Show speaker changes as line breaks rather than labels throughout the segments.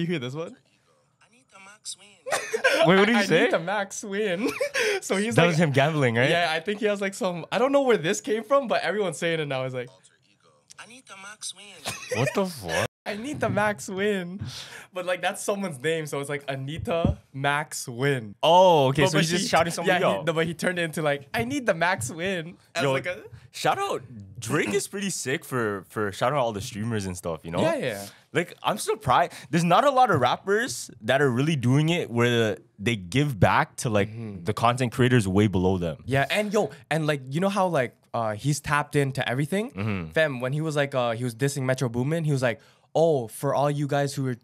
you hear this one?
I need the max win.
Wait, what did he say?
I need the max win. So he's
That
like,
was him gambling, right?
yeah, I think he has like some. I don't know where this came from, but everyone's saying it now. It's like,
Alter ego. I need the max win.
What the fuck?
I need the max win, but like that's someone's name, so it's like Anita Max Win.
Oh, okay.
But-
So
but
he's just
he-
shouting somebody
yeah,
out.
but he turned it into like, I need the max win. As
Yo,
like a,
shout out Drake is pretty sick for shouting out all the streamers and stuff, you know?
yeah.
Like, I'm surprised. There's not a lot of rappers that are really doing it where they give back to like the content creators way below them.
Yeah, and and like, you know how like he's tapped into everything? Fam, when he was like, he was dissing Metro Boomin, he was like, oh, for all you guys who are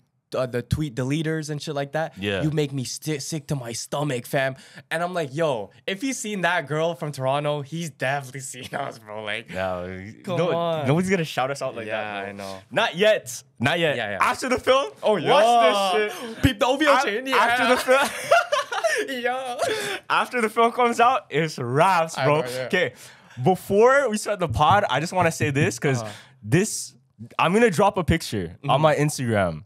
the tweet deleters and shit like that,
Yeah.
you make me sick to my stomach, fam. And I'm like, yo, if he's seen that girl from Toronto, he's definitely seen us, bro. Like,
Yeah,
Come on.
nobody's gonna shout us out like
yeah,
that.
I
Bro.
know.
Not yet. Not yet.
Yeah.
After the film,
Oh, yeah.
watch this shit.
Peep the OVO chain, yeah.
After the film,
yeah.
after the film comes out, it's raps, bro.
know, yeah.
Okay, before we start the pod, I just want to say this because I'm gonna drop a picture on my Instagram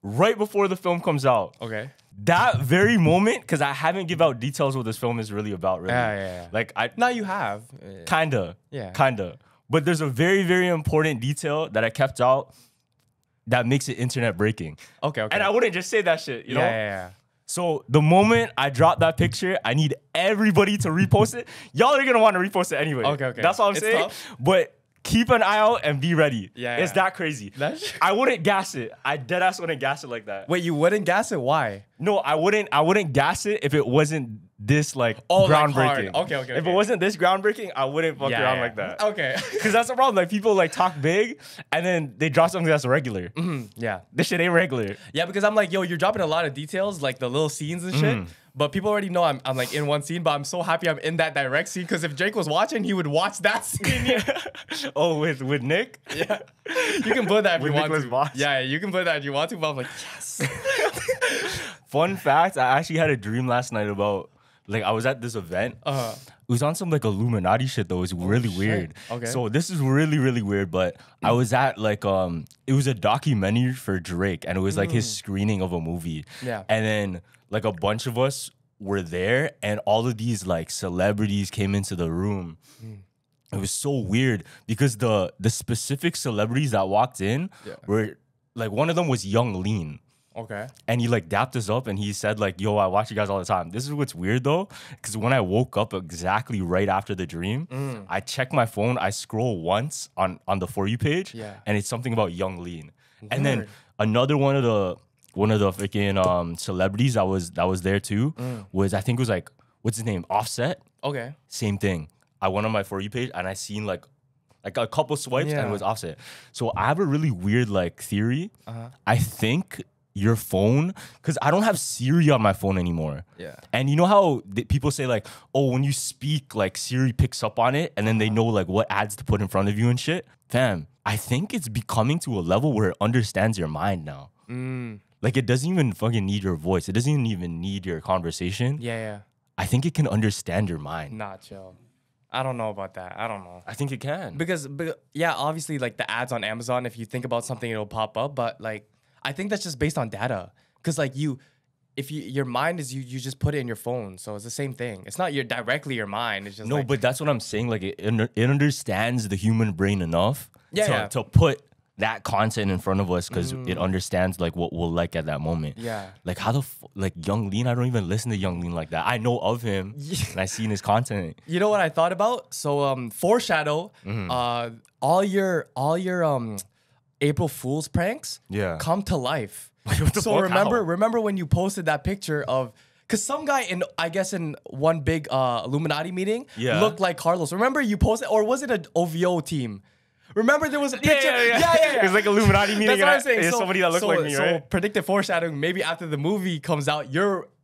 right before the film comes out.
Okay.
That very moment, because I haven't give out details what this film is really about, really.
Yeah.
Like
Now you have.
kinda.
Yeah.
Kinda. But there's a very, very important detail that I kept out that makes it internet breaking.
Okay.
And I wouldn't just say that shit, you know?
Yeah.
So the moment I drop that picture, I need everybody to repost it. Y'all are gonna want to repost it anyway.
Okay.
That's all I'm
It's
saying.
tough.
But keep an eye out and be ready.
Yeah,
It's
yeah.
that crazy.
That's-
I wouldn't gas it. I deadass wouldn't gas it like that.
Wait, you wouldn't gas it? Why?
No, I wouldn't gas it if it wasn't this like
Like
groundbreaking.
hard. Okay.
If it wasn't this groundbreaking, I wouldn't fuck around
Yeah.
like that.
Okay.
Cause that's the problem. Like people like talk big and then they drop something that's regular.
Yeah.
This shit ain't regular.
Yeah, because I'm like, yo, you're dropping a lot of details, like the little scenes and shit. But people already know I'm like in one scene, but I'm so happy I'm in that direct scene because if Jake was watching, he would watch that scene.
Oh, with Nick?
Yeah. You can put that if
With
you want
Nicholas
to.
Voss.
Yeah, you can put that if you want to, but I'm like, yes.
Fun fact, I actually had a dream last night about like I was at this event. It was on some like Illuminati shit though. It was really weird.
Okay.
So this is really, really weird. But I was at like it was a documentary for Drake and it was like his screening of a movie.
Yeah.
And then like a bunch of us were there and all of these like celebrities came into the room. It was so weird because the specific celebrities that walked in were like one of them was Young Lean.
Okay.
And he like dapped us up and he said like, yo, I watch you guys all the time. This is what's weird though, because when I woke up exactly right after the dream, I checked my phone, I scroll once on the For You page, and it's something about Young Lean. And then another one of the freaking celebrities that was there too was, I think it was like, what's his name? Offset?
Okay.
Same thing. I went on my For You page and I seen like a couple swipes and it was Offset. So I have a really weird like theory. I think your phone, because I don't have Siri on my phone anymore.
Yeah.
And you know how people say like, oh, when you speak, like Siri picks up on it and then they know like what ads to put in front of you and shit. Fam, I think it's becoming to a level where it understands your mind now. Like it doesn't even fucking need your voice. It doesn't even need your conversation.
Yeah.
I think it can understand your mind.
Not chill. I don't know about that. I don't know.
I think it can.
Because yeah, obviously like the ads on Amazon, if you think about something, it'll pop up. But like, I think that's just based on data. Because like your mind is you just put it in your phone. So it's the same thing. It's not directly your mind. It's just
No,
like,
but that's what I'm saying. Like it understands the human brain enough to put that content in front of us because it understands like what we'll like at that moment.
Yeah.
Like how like Young Lean, I don't even listen to Young Lean like that. I know of him and I seen his content.
You know what I thought about? So foreshadow all your April Fool's pranks come to life. So remember when you posted that picture of, because some guy in one big Illuminati meeting looked like Carlos. Remember you posted, or was it an OVO team? Remember there was a picture? Yeah.
It was like Illuminati meeting.
That's what I'm saying.
It's somebody that looked like me, right?
So predictive foreshadowing, maybe after the movie comes out,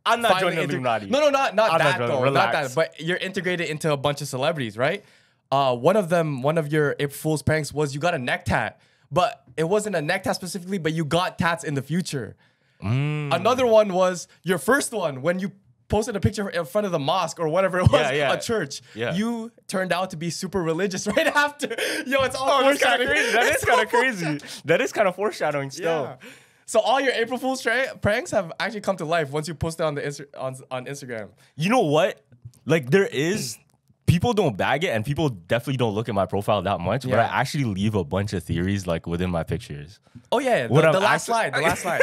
I'm not joining Illuminati.
No, not that though.
Relax.
Not that. But you're integrated into a bunch of celebrities, right? One of your April Fool's pranks was you got a neck tat. But it wasn't a neck tat specifically, but you got tats in the future. Another one was your first one when you posted a picture in front of the mosque or whatever it was, a church.
Yeah.
You turned out to be super religious right after. Yo, it's all
That's kind of
foreshadowing.
crazy. That is kind of crazy. That is kind of foreshadowing still.
Yeah. So all your April Fool's pranks have actually come to life once you post it on the on Instagram.
You know what? Like there is. People don't bag it, and people definitely don't look at my profile that much. But I actually leave a bunch of theories like within my pictures.
Oh yeah, the last slide. The last slide.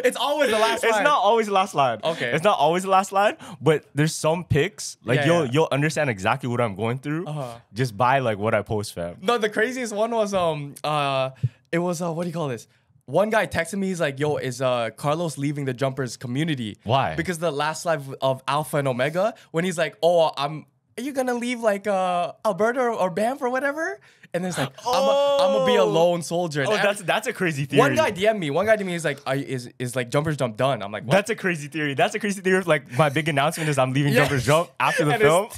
It's always the last slide.
It's not always the last slide.
Okay.
It's not always the last slide, but there's some pics like you'll understand exactly what I'm going through just by like what I post, fam.
No, the craziest one was it was what do you call this? One guy texted me, he's like, yo, is Carlos leaving the Jumpers community?
Why?
Because the last live of Alpha and Omega, when he's like, oh, are you gonna leave like Alberta or Banff or whatever? And it's like, I'm gonna be a lone soldier.
Oh, that's a crazy theory.
One guy DM'd me, he's like, is like Jumpers Jump done? I'm like, what?
That's a crazy theory. That's a crazy theory. Like my big announcement is I'm leaving Jumpers Jump after the film.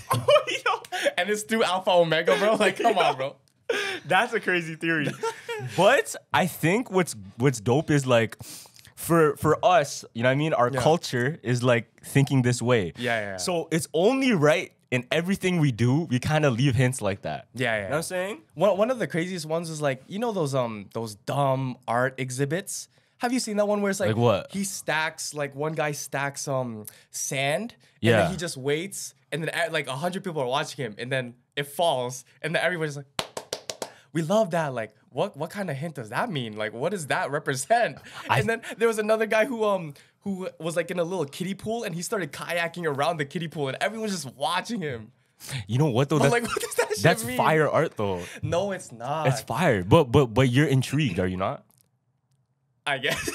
And it's through Alpha Omega, bro. Like, come on, bro.
That's a crazy theory. But I think what's dope is like for us, you know what I mean? Our culture is like thinking this way.
Yeah.
So it's only right in everything we do, we kind of leave hints like that.
Yeah.
You know what I'm saying?
One of the craziest ones is like, you know those dumb art exhibits? Have you seen that one where it's like
what?
He stacks, like one guy stacks sand and then he just waits and then like 100 people are watching him and then it falls and then everybody's like, we love that. Like, what kind of hint does that mean? Like, what does that represent? And then there was another guy who was like in a little kiddie pool and he started kayaking around the kiddie pool and everyone was just watching him.
You know what though?
I'm like, what does that shit
that's
mean?
fire art though.
No, it's not.
It's fire. But you're intrigued, are you not?
I guess.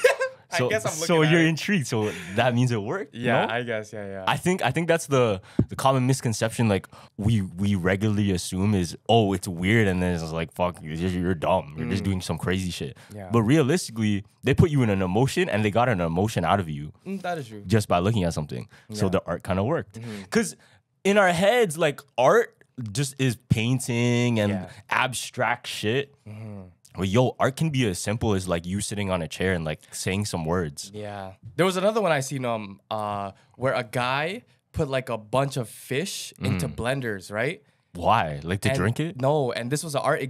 So,
I guess I'm looking
so
at
you're
it.
intrigued. So that means it worked.
Yeah,
no?
I guess. Yeah.
I think that's the common misconception. Like we regularly assume is, oh, it's weird, and then it's like, fuck, you're dumb. You're just doing some crazy shit.
Yeah.
But realistically, they put you in an emotion, and they got an emotion out of you.
That is true.
Just by looking at something. So the art kind of worked. Because in our heads, like art just is painting and abstract shit. Well, yo, art can be as simple as like you sitting on a chair and like saying some words.
Yeah. There was another one I seen where a guy put like a bunch of fish into blenders, right?
Why? Like to drink it?
No, and this was an art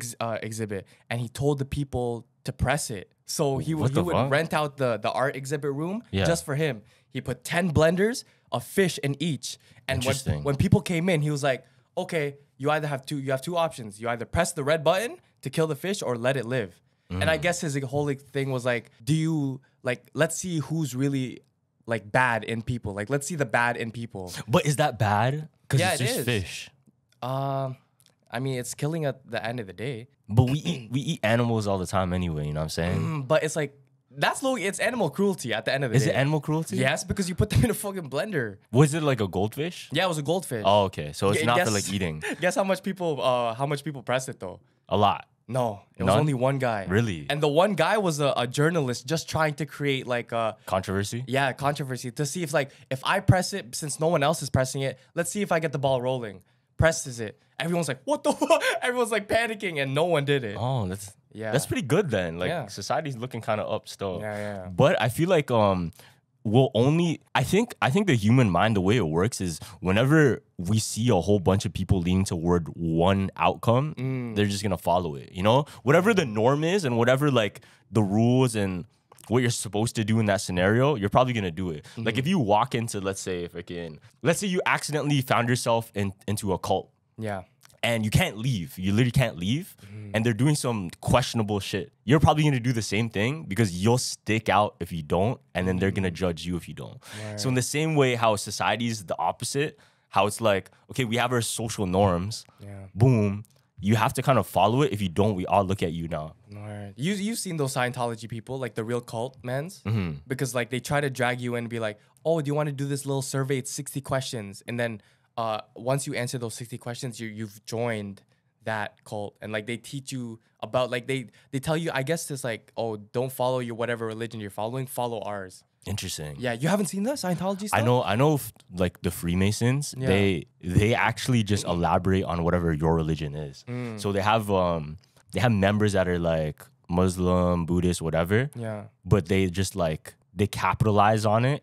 exhibit, and he told the people to press it. So he would rent out the art exhibit room just for him. He put 10 blenders of fish in each, and when people came in, he was like, "Okay, you have two options. You either press the red button to kill the fish or let it live." And I guess his whole thing was like, do you like, let's see who's really like bad in people. Like, let's see the bad in people.
But is that bad? Because it's just
is.
fish.
I mean, it's killing at the end of the day.
But we eat animals all the time anyway, you know what I'm saying?
But it's like, it's animal cruelty at the end of the day.
Is it animal cruelty?
Yes, because you put them in a fucking blender.
Was it like a goldfish?
Yeah, it was a goldfish.
Oh, okay. So it's not for like eating.
Guess how much people pressed it though?
A lot.
No, it was only one guy.
Really?
And the one guy was a journalist just trying to create like a
controversy?
Yeah, controversy to see if I press it since no one else is pressing it, let's see if I get the ball rolling. Presses it. Everyone's like, what the fuck? Everyone's like panicking and no one did it.
Oh, that's pretty good then. Like society's looking kind of up still.
Yeah.
But I feel like I think the human mind, the way it works is whenever we see a whole bunch of people leaning toward one outcome, they're just gonna follow it. You know, whatever the norm is and whatever like the rules and what you're supposed to do in that scenario, you're probably gonna do it. Like if you walk into, let's say you accidentally found yourself into a cult.
Yeah.
And you can't leave. You literally can't leave. And they're doing some questionable shit. You're probably going to do the same thing because you'll stick out if you don't. And then they're going to judge you if you don't. Right. So in the same way how society is the opposite, how it's like, okay, we have our social norms. Yeah. Boom. You have to kind of follow it. If you don't, we all look at you now.
Right. You've seen those Scientology people, like the real cult mans? Because like they try to drag you in and be like, oh, do you want to do this little survey? It's 60 questions. And then once you answer those 60 questions, you've joined that cult. And like they teach you about like they tell you, I guess it's like, oh, don't follow your whatever religion you're following, follow ours.
Interesting.
Yeah, you haven't seen that Scientology stuff?
I know like the Freemasons, they actually just elaborate on whatever your religion is. So they have members that are like Muslim, Buddhist, whatever. Yeah. But they just like they capitalize on it.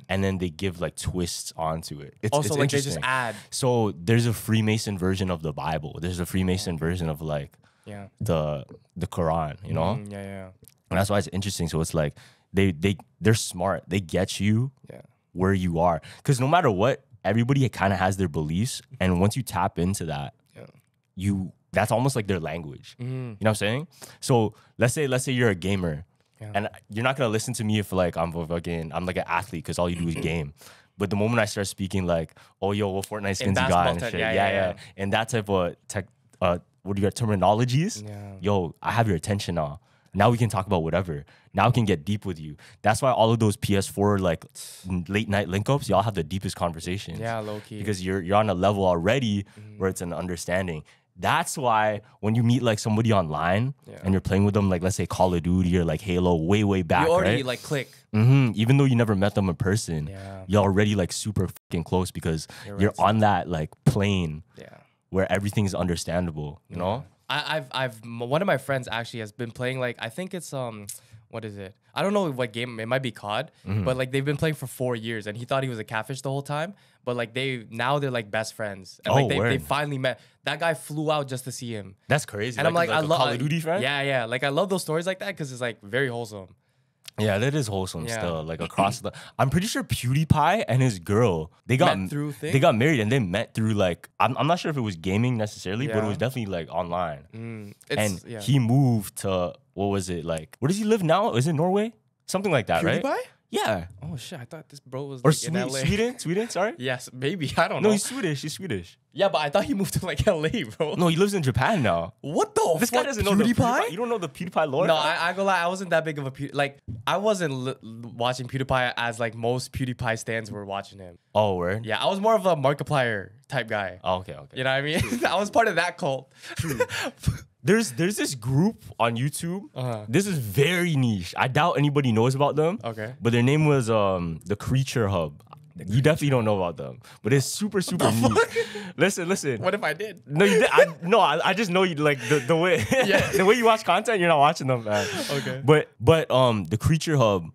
And then they give like twists onto it. It's
like they just add.
So there's a Freemason version of the Bible. There's a Freemason version of like the Quran, you know?
Yeah.
And that's why it's interesting. So it's like they're smart. They get you where you are. Because no matter what, everybody kind of has their beliefs. And once you tap into that, that's almost like their language. You know what I'm saying? So let's say you're a gamer. And you're not gonna listen to me if like I'm like an athlete because all you do is game. But the moment I start speaking like, oh yo, what Fortnite skins you got and shit, and that type of what do you got terminologies? Yo, I have your attention now. Now we can talk about whatever. Now we can get deep with you. That's why all of those PS4 like late night link ups, y'all have the deepest conversations.
Yeah, low key.
Because you're on a level already where it's an understanding. That's why when you meet like somebody online and you're playing with them, like let's say Call of Duty or like Halo, way back,
you already
right?
like click.
Even though you never met them in person, you're already like super fucking close because you're on that like plane where everything's understandable. You know?
I've one of my friends actually has been playing like I think it's what is it? I don't know what game. It might be COD, but like they've been playing for 4 years, and he thought he was a catfish the whole time. But like they're like best friends, and like they finally met. That guy flew out just to see him.
That's crazy.
And I'm like I love
Call of Duty friend.
Yeah. Like I love those stories like that because it's like very wholesome.
Yeah, that is wholesome still. Like across the, I'm pretty sure PewDiePie and his girl they got married and they met through like I'm not sure if it was gaming necessarily, but it was definitely like online. And he moved to what was it like? Where does he live now? Is it Norway? Something like that,
PewDiePie?
right? Yeah.
Oh shit! I thought this bro was
or
like in LA.
Sweden. Sorry.
Yes, maybe I don't know.
No, he's Swedish.
Yeah, but I thought he moved to like LA, bro.
No, he lives in Japan now.
What the?
This guy doesn't know the PewDiePie. You don't know the PewDiePie lore?
No, I go lie. I wasn't that big of a like. I wasn't watching PewDiePie as like most PewDiePie stans were watching him.
Oh, word.
Yeah, I was more of a Markiplier type guy.
Oh, okay.
You know what I mean? I was part of that cult.
There's this group on YouTube. This is very niche. I doubt anybody knows about them.
Okay.
But their name was the Creature Hub. You definitely don't know about them, but it's super niche. Listen.
What if I did?
No, you did. I just know you like the way the way you watch content. You're not watching them, man.
Okay.
But the Creature Hub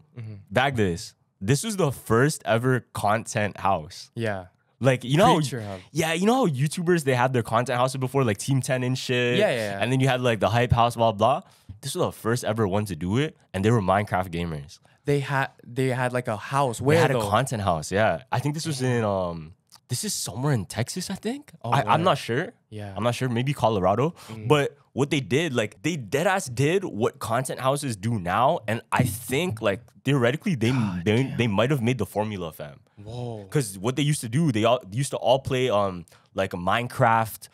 back this was the first ever content house.
Yeah.
Like you know,
Hub.
Yeah, you know how YouTubers they had their content houses before, like Team 10 and shit.
Yeah.
And then you had like the Hype House, blah blah. This was the first ever one to do it, and they were Minecraft gamers.
They had like a house. Where
they had
though?
A content house. Yeah, I think this was in this is somewhere in Texas. I think. I'm not sure.
Yeah,
I'm not sure. Maybe Colorado. But what they did, like they deadass did what content houses do now, and I think like theoretically they might have made the formula, fam.
Whoa.
Because what they used to do, they used to all play like a Minecraft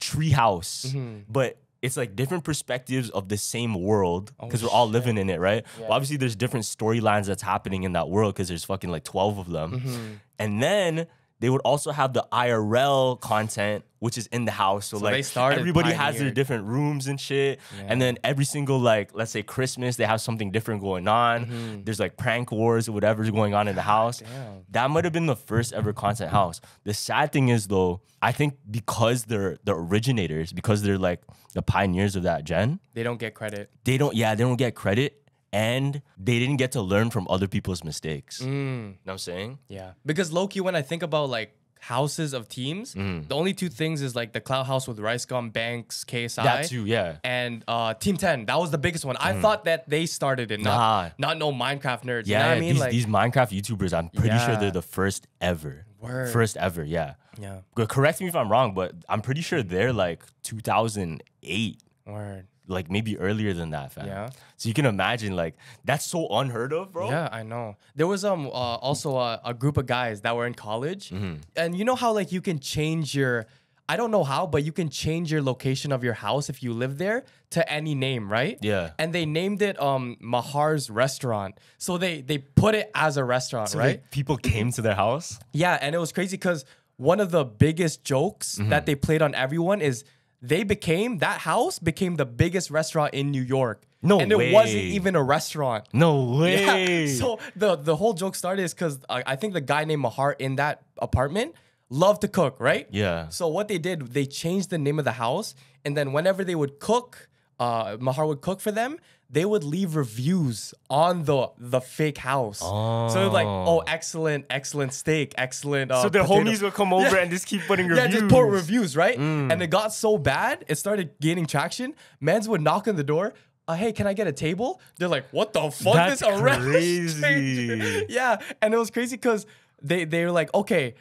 treehouse, but it's like different perspectives of the same world because we're all living in it, right? Yeah. Well, obviously, there's different storylines that's happening in that world because there's fucking like 12 of them. And then they would also have the IRL content, which is in the house. So like everybody has their different rooms and shit. Yeah. And then every single like, let's say Christmas, they have something different going on. There's like prank wars or whatever's going on in the house.
Damn.
That might have been the first ever content house. The sad thing is though, I think because they're the originators, because they're like the pioneers of that gen.
They don't get credit.
They don't get credit. And they didn't get to learn from other people's mistakes. You know what I'm saying?
Yeah. Because low-key, when I think about like houses of teams, the only two things is like the Cloud House with Rice Gum, Banks, KSI.
That too, yeah.
And Team 10. That was the biggest one. I thought that they started it, not no Minecraft nerds.
Yeah,
you know what I mean?
These Minecraft YouTubers, I'm pretty sure they're the first ever.
Word.
First ever, yeah.
Yeah.
Correct me if I'm wrong, but I'm pretty sure they're like 2008.
Word.
Like maybe earlier than that, fam.
Yeah.
So you can imagine, like, that's so unheard of, bro.
Yeah, I know. There was also a group of guys that were in college, and you know how like you can change your, I don't know how, but you can change your location of your house if you live there to any name, right?
Yeah.
And they named it Mahar's Restaurant. So they put it as a restaurant,
so
right?
People came to their house.
Yeah, and it was crazy because one of the biggest jokes that they played on everyone is that house became the biggest restaurant in New York.
No way.
And it wasn't even a restaurant.
No way.
Yeah. So the whole joke started is because I think the guy named Mahar in that apartment loved to cook, right?
Yeah.
So what they did, they changed the name of the house. And then whenever they would cook, Mahar would cook for them, they would leave reviews on the fake house. Oh. So like, excellent steak, excellent
so the homies would come over and just keep putting reviews.
Yeah, just put reviews, right? And it got so bad, it started gaining traction. Mans would knock on the door. hey, can I get a table? They're like, what the fuck?
That's
This a
crazy.
Yeah, and it was crazy because they were like, okay,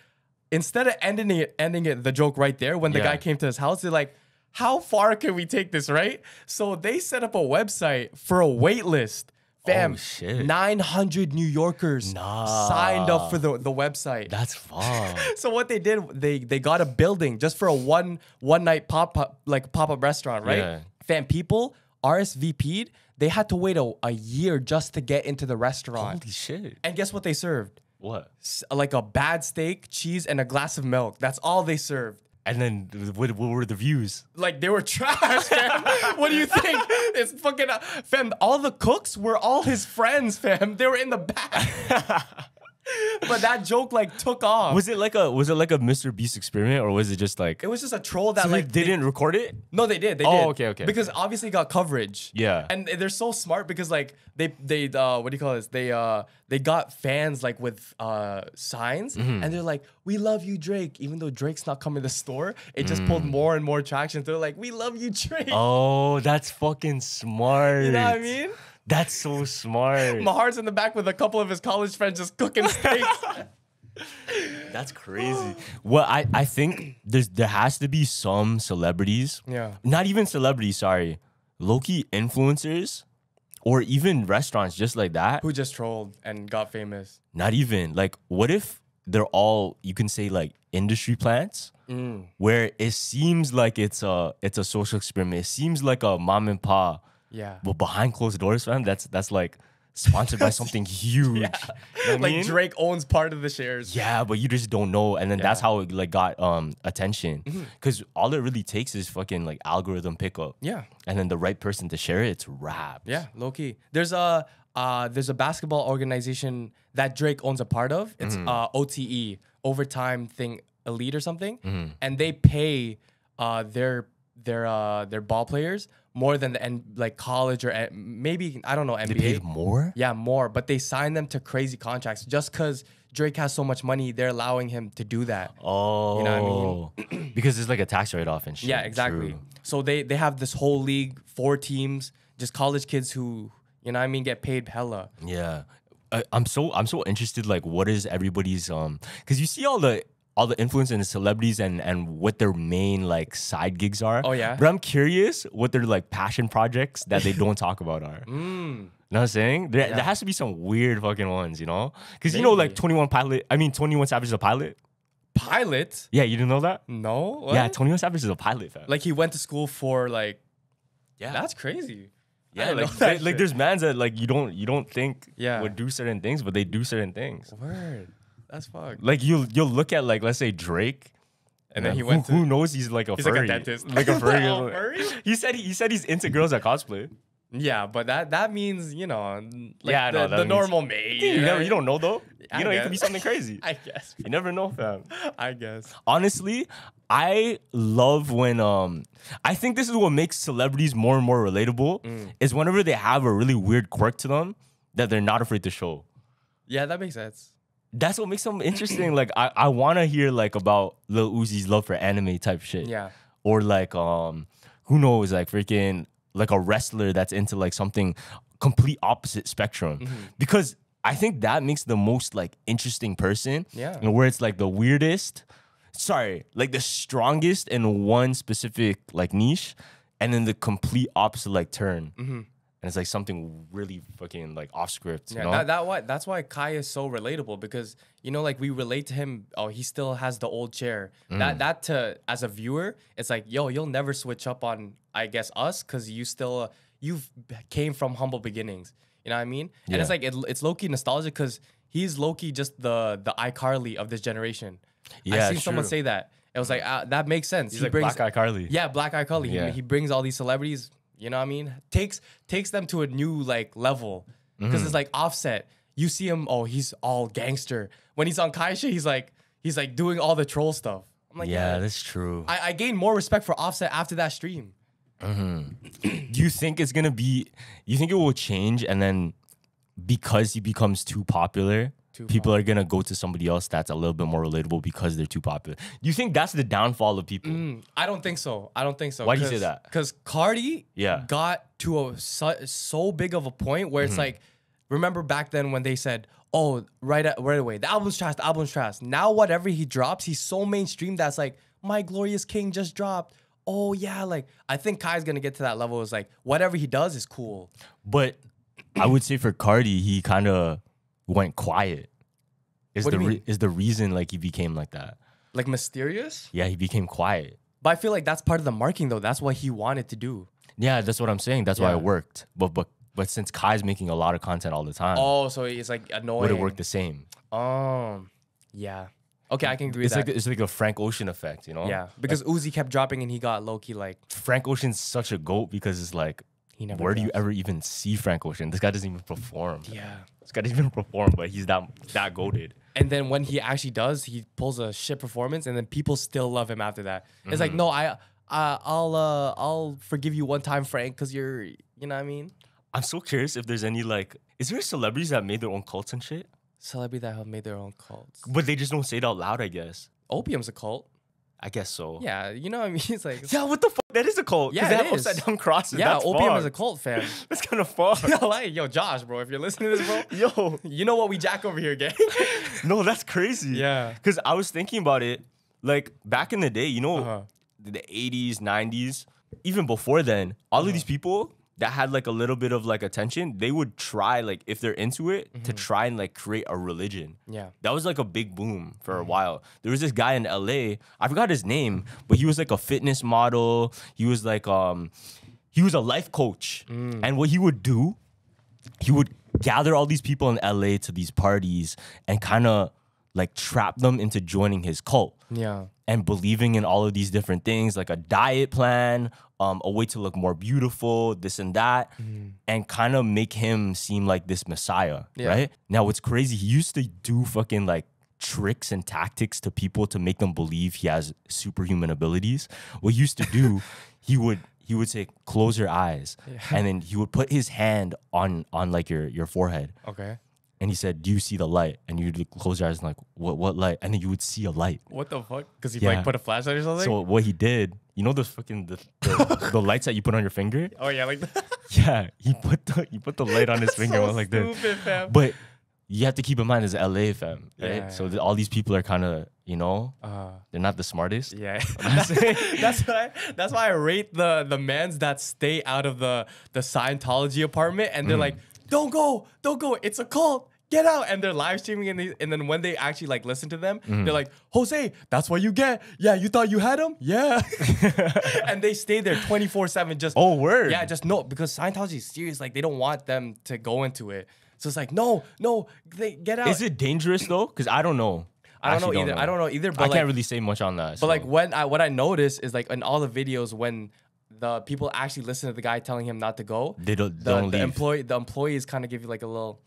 instead of ending it the joke right there when the guy came to his house, they're like, how far can we take this, right? So they set up a website for a wait list. Fam, 900 New Yorkers signed up for the website.
That's fun.
So what they did, they got a building just for a one night pop-up restaurant, right? Yeah. Fam, people RSVP'd. They had to wait a year just to get into the restaurant.
Holy shit.
And guess what they served?
What?
Like a bad steak, cheese, and a glass of milk. That's all they served.
And then what were the views?
Like, they were trash, fam. What do you think? It's fucking... fam, all the cooks were all his friends, fam. They were in the back. But that joke, like, took off.
Was it like a Mr. Beast experiment, or was it just like...
It was just a troll that,
so
like...
They didn't record it?
No, they did. They
did. Okay.
Because obviously it got coverage.
Yeah.
And they're so smart because, like, they what do you call this? They got fans, like, with signs. And they're like, we love you, Drake. Even though Drake's not coming to the store, it just pulled more and more traction. They're like, we love you, Drake.
Oh, that's fucking smart.
You know what I mean?
That's so smart.
Mahar's in the back with a couple of his college friends just cooking steaks.
That's crazy. Well, I think there has to be some celebrities.
Yeah.
Not even celebrities, sorry. Low-key influencers or even restaurants just like that.
Who just trolled and got famous.
Not even. Like, what if they're all, you can say, like, industry plants where it seems like it's a social experiment. It seems like a mom and pop.
Yeah.
But behind closed doors, fam, that's like sponsored by something huge. Yeah. You know what
like
I mean?
Drake owns part of the shares.
Yeah, but you just don't know. And then that's how it like got attention. Because all it really takes is fucking like algorithm pickup.
Yeah.
And then the right person to share it, it's wrapped.
Yeah, low key. There's a basketball organization that Drake owns a part of. It's OTE, Overtime Thing Elite or something. And they pay their ball players more than the college or maybe, I don't know, NBA.
They paid more?
Yeah, more. But they sign them to crazy contracts just because Drake has so much money. They're allowing him to do that.
Oh,
you know what I mean?
Because it's like a tax write-off and shit.
Yeah, exactly.
True.
So they have this whole league, 4 teams, just college kids who, you know what I mean, get paid hella.
Yeah. I'm so interested, like, what is everybody's because you see all the influencers and the celebrities and what their main like side gigs are.
Oh yeah.
But I'm curious what their like passion projects that they don't talk about are. You know what I'm saying? There has to be some weird fucking ones, you know? Because you know, like 21 Savage is a pilot.
Pilot?
Yeah, you didn't know that?
No. What?
Yeah, 21 Savage is a pilot, fam.
Like he went to school for like.
Yeah.
That's crazy.
Yeah, like there's mans that like you don't think would do certain things, but they do certain things.
Word. That's fucked.
Like you'll look at like, let's say Drake, and then he went who knows he's like a furry.
Like a dentist.
Like a furry.
Furry?
He said he's into girls that cosplay.
Yeah, but that means, you know, like
the
normal maid.
You don't know though. You know, it could be something crazy.
I guess.
You never know, fam.
I guess.
Honestly, I love when I think this is what makes celebrities more and more relatable is whenever they have a really weird quirk to them that they're not afraid to show.
Yeah, that makes sense.
That's what makes them interesting. Like I want to hear like about Lil Uzi's love for anime type shit.
Yeah.
Or like who knows, like freaking like a wrestler that's into like something complete opposite spectrum. Because I think that makes the most like interesting person.
Yeah.
And where it's like the weirdest, like the strongest in one specific like niche, and then the complete opposite like turn. And it's like something really fucking like off script.
Yeah,
you know?
that's why Kai is so relatable because, you know, like we relate to him. Oh, he still has the old chair. That to as a viewer, it's like, yo, you'll never switch up on, I guess, us because you've came from humble beginnings. You know what I mean?
Yeah.
And it's like it's low key nostalgic because he's low key just the iCarly of this generation.
Yeah,
I seen someone say that. It was like that makes sense.
He's like Black iCarly.
Yeah, Black iCarly.
Yeah.
He brings all these celebrities. You know what I mean? Takes them to a new like level because it's like Offset. You see him, oh, he's all gangster. When he's on Kai shit, he's like doing all the troll stuff. I'm like,
yeah, that's true.
I gained more respect for Offset after that stream.
Do you think it's gonna be? You think it will change, and then because he becomes too popular, people are gonna go to somebody else that's a little bit more relatable because they're too popular? Do you think that's the downfall of people?
I don't think so.
Why do you say that?
Because Cardi got to so big of a point where it's like, remember back then when they said, oh, right away, the album's trash, the album's trash. Now whatever he drops, he's so mainstream that's like, My Glorious King just dropped. Oh yeah, like I think Kai's gonna get to that level. It's like whatever he does is cool.
But I would say for Cardi, he kind of went quiet. Is the reason like he became like that?
Like mysterious?
Yeah, he became quiet.
But I feel like that's part of the marketing though. That's what he wanted to do.
Yeah, that's what I'm saying. That's why it worked. But since Kai's making a lot of content all the time,
so it's like annoying.
Would it work the same?
Yeah. Okay, I can agree with that.
It's like a Frank Ocean effect, you know?
Yeah, because like, Uzi kept dropping and he got low-key like...
Frank Ocean's such a GOAT because it's like, where do you ever even see Frank Ocean? This guy doesn't even perform.
Yeah.
This guy doesn't even perform, but he's that GOATed.
And then when he actually does, he pulls a shit performance and then people still love him after that. It's like, no, I'll forgive you one time, Frank, because you're, you know what I mean?
I'm so curious if there's any like, is there celebrities that made their own cults and shit?
Celebrities that have made their own cults.
But they just don't say it out loud, I guess.
Opium's a cult.
I guess so.
Yeah, you know what I mean? It's like...
Yeah, what the fuck? That is a cult.
Yeah,
they
it
have
is.
upside down crosses.
Yeah,
That's
Opium
fucked.
is a cult, fam.
That's kind of fucked.
Yo, Josh, bro, if you're listening to this, bro.
Yo.
You know what we jack over here, gang.
No, that's crazy.
Yeah.
Because I was thinking about it, like, back in the day, you know, the 80s, 90s, even before then, all of these people that had, like, a little bit of, like, attention, they would try, like, if they're into it, to try and, like, create a religion.
Yeah.
That was, like, a big boom for a while. There was this guy in LA, I forgot his name, but he was, like, a fitness model. He was, like, he was a life coach. And what he would do, he would gather all these people in LA to these parties and kind of, like, trap them into joining his cult.
Yeah.
And believing in all of these different things, like a diet plan, a way to look more beautiful, this and that, and kind of make him seem like this messiah, right? Now, what's crazy, he used to do fucking like tricks and tactics to people to make them believe he has superhuman abilities. What he used to do, he would say, close your eyes, and then he would put his hand on like your forehead.
Okay.
And he said, do you see the light? And you'd close your eyes and like, what light? And then you would see a light.
What the fuck? Because he like put a flashlight or something?
So what he did, you know those fucking the lights that you put on your finger?
Oh yeah, like that.
Yeah, he put the light on his finger.
So
like
stupid, fam.
But you have to keep in mind it's LA, fam, right?
Yeah,
so all these people are kind of, you know, they're not the smartest.
Yeah. that's why I rate the mans that stay out of the Scientology apartment and they're like, don't go, it's a cult. Get out, and they're live streaming, and then when they actually like listen to them, they're like, Jose, that's what you get. Yeah, you thought you had him? Yeah, and they stay there 24/7. Just
word.
Yeah, just no, because Scientology is serious. Like they don't want them to go into it, so it's like no, they get out.
Is it dangerous though? Because I don't know.
I don't know either. But
I can't really say much on that.
But like what I noticed is like in all the videos when the people actually listen to the guy telling him not to go,
they don't
the
leave.
The employees kind of give you like a little.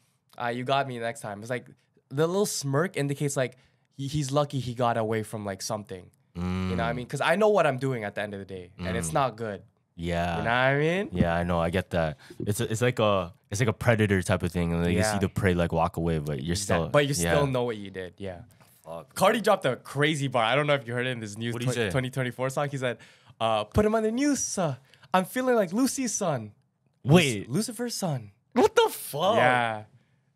You got me next time. It's like the little smirk indicates like he's lucky he got away from like something. You know what I mean? Because I know what I'm doing at the end of the day, and it's not good.
Yeah.
You know what I mean?
Yeah, I know. I get that. It's like a predator type of thing, and like you see the prey like walk away, but you're still.
But you still know what you did. Yeah. Fuck. Cardi dropped a crazy bar. I don't know if you heard it in this new 2024 song. He said, "Put him on the news. I'm feeling like Lucy's son."
Wait,
Lucifer's son.
What the fuck?
Yeah.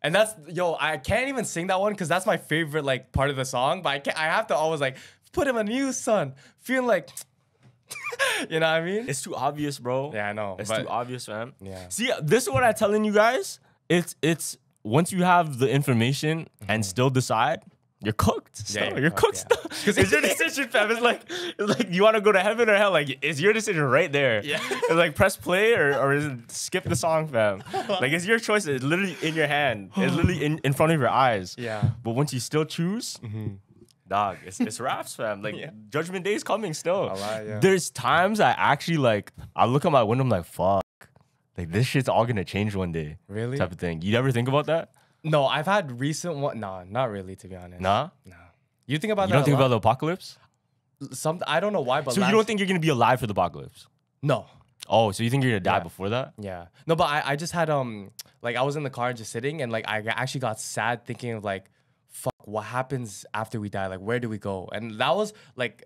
And that's, I can't even sing that one because that's my favorite, like, part of the song. But I have to always, like, put him on you, son. Feeling like, you know what I mean?
It's too obvious, bro.
Yeah, I know.
It's too obvious, man.
Yeah.
See, this is what I'm telling you guys. It's once you have the information and still decide, you're cooked. Still.
Yeah,
you're cooked. Because it's your decision, fam. It's like you want to go to heaven or hell. Like it's your decision right there. Yeah. It's like press play or is it skip the song, fam. Like it's your choice. It's literally in your hand. It's literally in front of your eyes.
Yeah.
But once you still choose, dog, it's raps, fam. Like Judgment Day is coming still. There's times I actually like I look at my window, I'm like, fuck. Like this shit's all gonna change one day.
Really?
Type of thing. You ever think about that?
No, I've had recent one. No, not really, to be honest.
Nah?
No. You think about that?
You don't think about the apocalypse?
I don't know why, but
so you don't think you're gonna be alive for the apocalypse?
No.
Oh, so you think you're gonna die before that?
Yeah. No, but I just had like I was in the car just sitting and like I actually got sad thinking of like, fuck, what happens after we die? Like where do we go? And that was like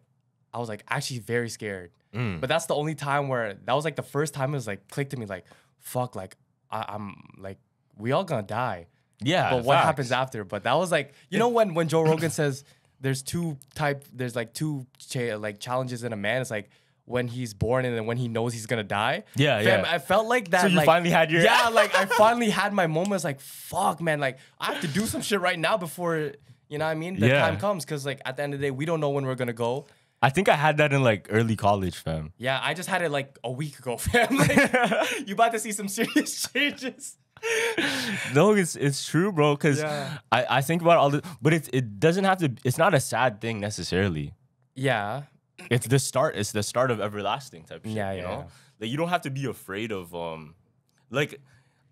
I was like actually very scared. But that's the only time where that was like the first time it was like clicked to me like, fuck, like I'm like we all gonna die.
Yeah.
But what happens after? But that was like, you know, when Joe Rogan says there's like two challenges in a man. It's like when he's born and then when he knows he's gonna die.
Yeah,
Fam,
yeah.
I felt like that.
So you
like,
finally had your
like I finally had my moments. Like fuck, man. Like I have to do some shit right now before you know what I mean. The time comes because like at the end of the day we don't know when we're gonna go.
I think I had that in like early college, fam.
Yeah, I just had it like a week ago, fam. Like, you about to see some serious changes.
No, it's true, bro. Because I think about all this, but it doesn't have to. It's not a sad thing necessarily.
Yeah,
it's the start. It's the start of everlasting type shit.
Yeah,
you know, like you don't have to be afraid of like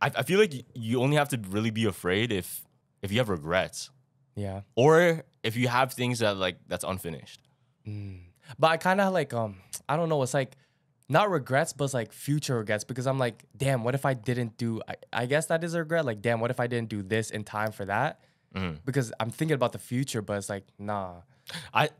I feel like you only have to really be afraid if you have regrets.
Yeah,
or if you have things that's unfinished.
But I kind of like I don't know. It's like not regrets, but it's like future regrets because I'm like, damn, what if I didn't do? I guess that is a regret. Like, damn, what if I didn't do this in time for that? Because I'm thinking about the future, but it's like, nah.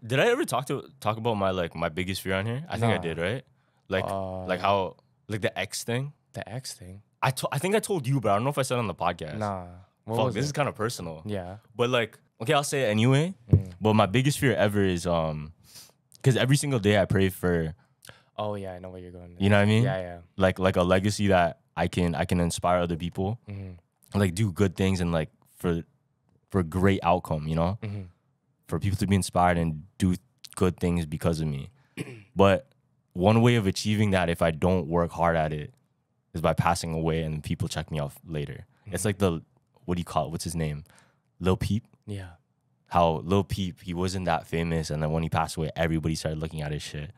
Did I ever talk about my biggest fear on here? I think I did, right? Like how like the X thing.
The X thing.
I think I told you, but I don't know if I said it on the podcast.
Nah.
Fuck, this is kind of personal.
Yeah.
But like, okay, I'll say it anyway. But my biggest fear ever is because every single day I pray for.
Oh yeah, I know where you're going.
You know what I mean?
Yeah.
Like a legacy that I can inspire other people, like do good things and like for great outcome. You know, for people to be inspired and do good things because of me. But one way of achieving that, if I don't work hard at it, is by passing away and people check me off later. It's like what do you call it? What's his name? Lil Peep.
Yeah.
How Lil Peep, he wasn't that famous, and then when he passed away, everybody started looking at his shit.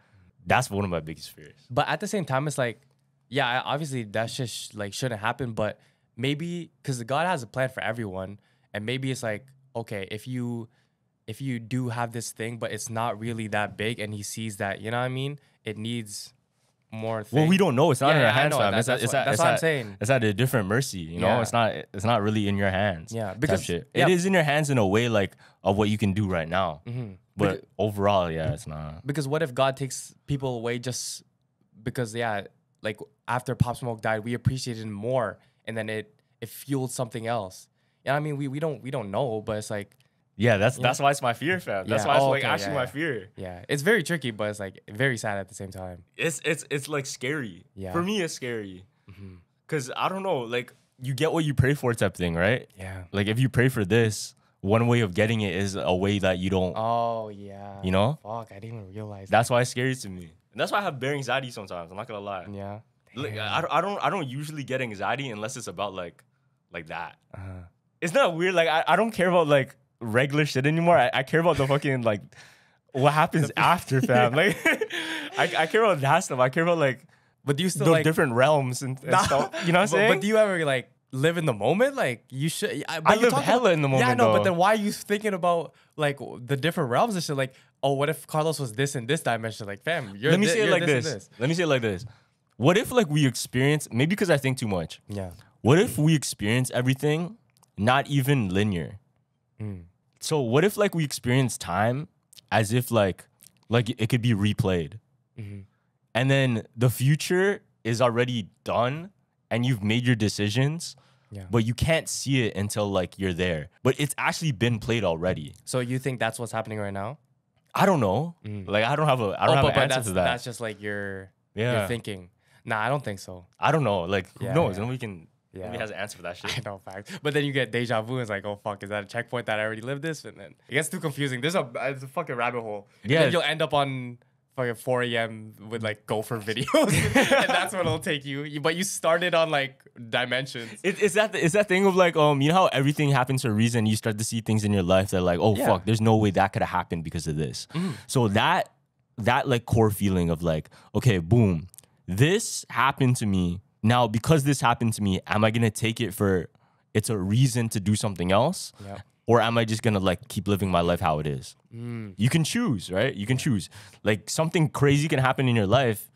That's one of my biggest fears. But
at the same time, it's like, yeah, obviously that shit like shouldn't happen. But maybe because God has a plan for everyone, and maybe it's like, okay, if you do have this thing, but it's not really that big, and He sees that, you know what I mean? It needs more things.
Well, we don't know. It's not in our hands, fam.
That's what I'm saying.
It's at a different mercy, you know? It's not really in your hands.
Yeah, because
it is in your hands in a way like of what you can do right now. But overall, it's not.
Because what if God takes people away just because, like after Pop Smoke died, we appreciated him more, and then it fueled something else. Yeah, I mean, we don't know, but it's like.
Yeah, that's why it's my fear, fam. That's why it's actually my fear.
Yeah, it's very tricky, but it's like very sad at the same time.
It's like scary.
Yeah.
For me, it's scary. Cause I don't know, like you get what you pray for type thing, right?
Yeah.
Like if you pray for this, one way of getting it is a way that you don't.
Oh yeah.
You know?
Fuck, I didn't even realize.
That's why it's scary to me, and that's why I have bare anxiety sometimes. I'm not gonna lie.
Yeah.
Like, I don't usually get anxiety unless it's about like that. It's not weird. Like I don't care about like regular shit anymore. I care about the fucking like what happens after, fam. Like I care about that stuff. I care about like,
but do you still
the
like
different realms and stuff? You know what I'm saying?
But do you ever like live in the moment? Like you should.
I live hella in the moment.
Yeah, no.
Though.
But then why are you thinking about like the different realms and shit? Like, oh, what if Carlos was this in this dimension? Like, fam,
Let me say it like this. Let me say it like this. What if like we experience, maybe because I think too much.
Yeah.
What if we experience everything not even linear? So what if like we experience time as if like it could be replayed, and then the future is already done and you've made your decisions, but you can't see it until like you're there, but it's actually been played already.
So you think that's what's happening right now?
I don't know. Like I don't have an answer to that.
That's just like your thinking. Nah, I don't think so.
I don't know. Like who knows? Nobody can.
Yeah.
Nobody has an answer for that shit.
I know, fact. But then you get deja vu. And it's like, oh fuck, is that a checkpoint that I already lived this? And then it gets too confusing. It's a fucking rabbit hole. And then you'll end up on fucking 4 a.m. with like gopher videos, and that's what it'll take you. But you started on like dimensions.
It's that thing of like you know how everything happens for a reason. You start to see things in your life that like, oh fuck, there's no way that could have happened because of this. So that like core feeling of like, okay, boom, this happened to me. Now, because this happened to me, am I going to take it for it's a reason to do something else?
Yeah.
Or am I just going to like keep living my life how it is? You can choose, right? You can choose. Like something crazy can happen in your life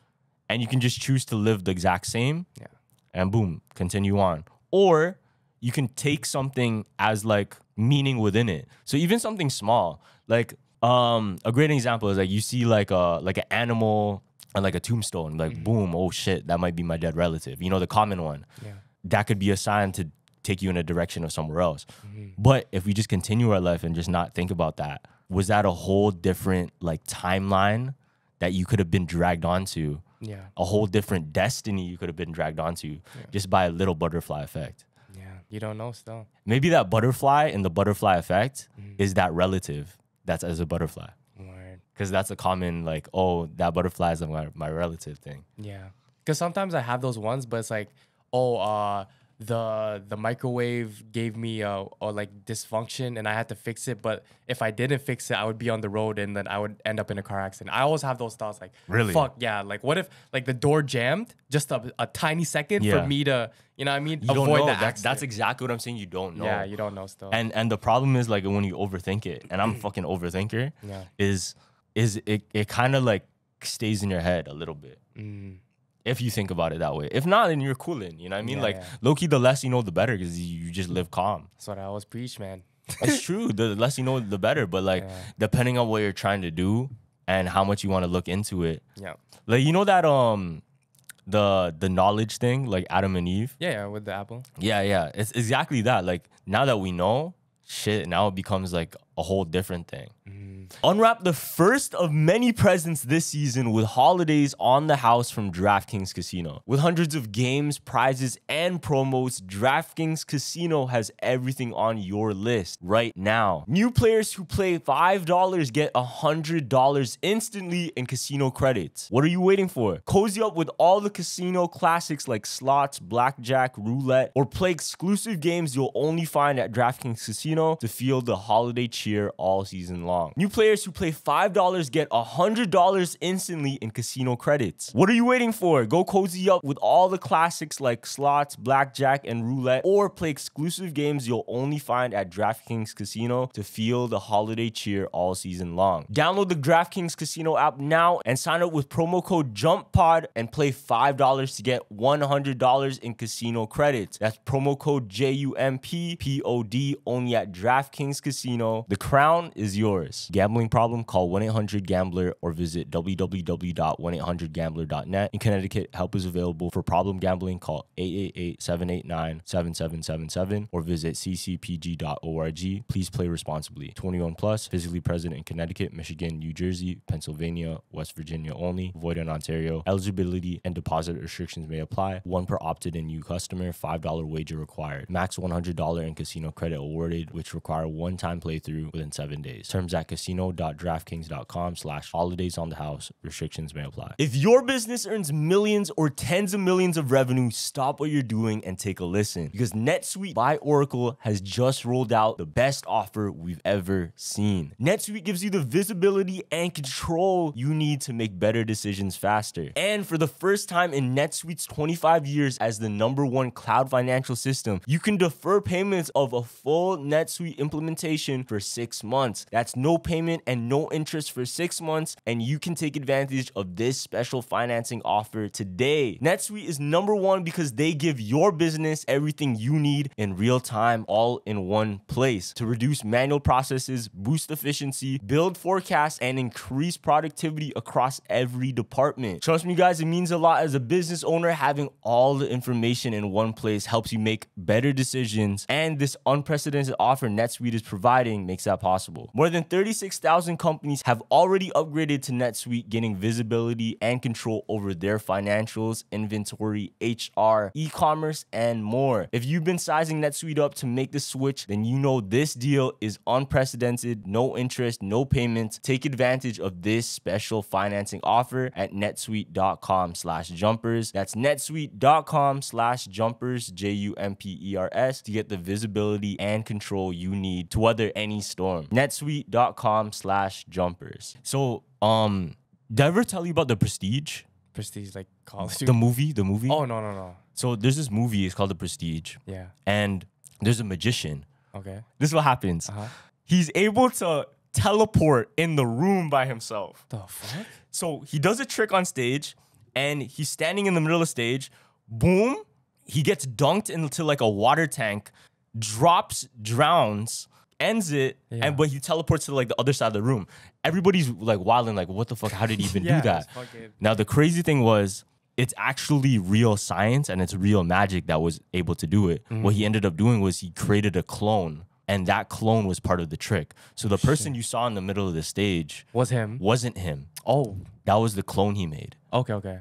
and you can just choose to live the exact same.
Yeah.
And boom, continue on. Or you can take something as like meaning within it. So even something small, like A great example is like you see like an animal on like a tombstone, like boom, oh shit, that might be my dead relative. You know, the common one. Yeah. That could be a sign to take you in a direction of somewhere else. But if we just continue our life and just not think about that, was that a whole different like timeline that you could have been dragged onto? Yeah. A whole different destiny you could have been dragged onto just by a little butterfly effect.
Yeah. You don't know still.
Maybe that butterfly and the butterfly effect is that relative that's as a butterfly. Because that's a common like, oh, that butterfly is my relative thing.
Yeah. Because sometimes I have those ones, but it's like, oh, the microwave gave me a like dysfunction and I had to fix it. But if I didn't fix it, I would be on the road and then I would end up in a car accident. I always have those thoughts like,
really?
Fuck, yeah. Like, what if like the door jammed just a tiny second for me to, you know what I mean?
You avoid that accident. That's exactly what I'm saying. You don't know.
Yeah, you don't know still.
And the problem is like when you overthink it, and I'm a fucking overthinker, is it kind of like stays in your head a little bit. If you think about it that way. If not, then you're cooling. You know what I mean? Like, low-key, the less you know, the better, because you just live calm.
That's what I always preach, man.
It's true. The less you know, the better. But, like, depending on what you're trying to do and how much you want to look into it. Yeah. Like, you know that the knowledge thing, like Adam and Eve?
Yeah, with the apple.
Yeah. It's exactly that. Like, now that we know, shit, now it becomes, like, a whole different thing. Unwrap the first of many presents this season with holidays on the house from DraftKings Casino. With hundreds of games, prizes, and promos, DraftKings Casino has everything on your list right now. New players who play $5 get $100 instantly in casino credits. What are you waiting for? Cozy up with all the casino classics like slots, blackjack, roulette, or play exclusive games you'll only find at DraftKings Casino to feel the holiday cheer all season long. New players who play $5 get $100 instantly in casino credits. What are you waiting for? Go cozy up with all the classics like slots, blackjack, and roulette, or play exclusive games you'll only find at DraftKings Casino to feel the holiday cheer all season long. Download the DraftKings Casino app now and sign up with promo code JUMPPOD and play $5 to get $100 in casino credits. That's promo code JUMPPOD only at DraftKings Casino. The crown is yours. Gambling problem? Call 1-800-GAMBLER or visit www.1800gambler.net. In Connecticut, help is available for problem gambling. Call 888-789-7777 or visit ccpg.org. Please play responsibly. 21 plus, physically present in Connecticut, Michigan, New Jersey, Pennsylvania, West Virginia only. Void in Ontario. Eligibility and deposit restrictions may apply. One per opted-in new customer. $5 wager required. Max $100 in casino credit awarded, which require one-time playthrough within 7 days. Terms at casino.draftkings.com/holidays on the house. Restrictions may apply. If your business earns millions or tens of millions of revenue, stop what you're doing and take a listen, because NetSuite by Oracle has just rolled out the best offer we've ever seen. NetSuite gives you the visibility and control you need to make better decisions faster. And for the first time in NetSuite's 25 years as the #1 cloud financial system, you can defer payments of a full NetSuite implementation for 6 months. That's no payment and no interest for 6 months, and you can take advantage of this special financing offer today. NetSuite is #1 because they give your business everything you need in real time, all in one place, to reduce manual processes, boost efficiency, build forecasts, and increase productivity across every department. Trust me, guys, it means a lot as a business owner. Having all the information in one place helps you make better decisions, and this unprecedented offer NetSuite is providing makes that possible. More than 36,000 companies have already upgraded to NetSuite, getting visibility and control over their financials, inventory, HR, e-commerce, and more. If you've been sizing NetSuite up to make the switch, then you know this deal is unprecedented. No interest, no payments. Take advantage of this special financing offer at netsuite.com/jumpers. That's netsuite.com/jumpers, JUMPERS, to get the visibility and control you need to weather any storm. netsuite.com/jumpers. So, did I ever tell you about The Prestige?
Prestige, like college?
The movie?
Oh, no.
So there's this movie, it's called The Prestige.
Yeah.
And there's a magician.
Okay.
This is what happens. He's able to teleport in the room by himself.
The fuck?
So he does a trick on stage, and he's standing in the middle of the stage. Boom. He gets dunked into like a water tank, drowns, ends it, but he teleports to like the other side of the room. Everybody's like wilding, like, what the fuck? How did he even do that? Now the crazy thing was, it's actually real science and it's real magic that was able to do it. What he ended up doing was he created a clone, and that clone was part of the trick. So the person you saw in the middle of the stage wasn't him.
Oh,
that was the clone he made.
Okay.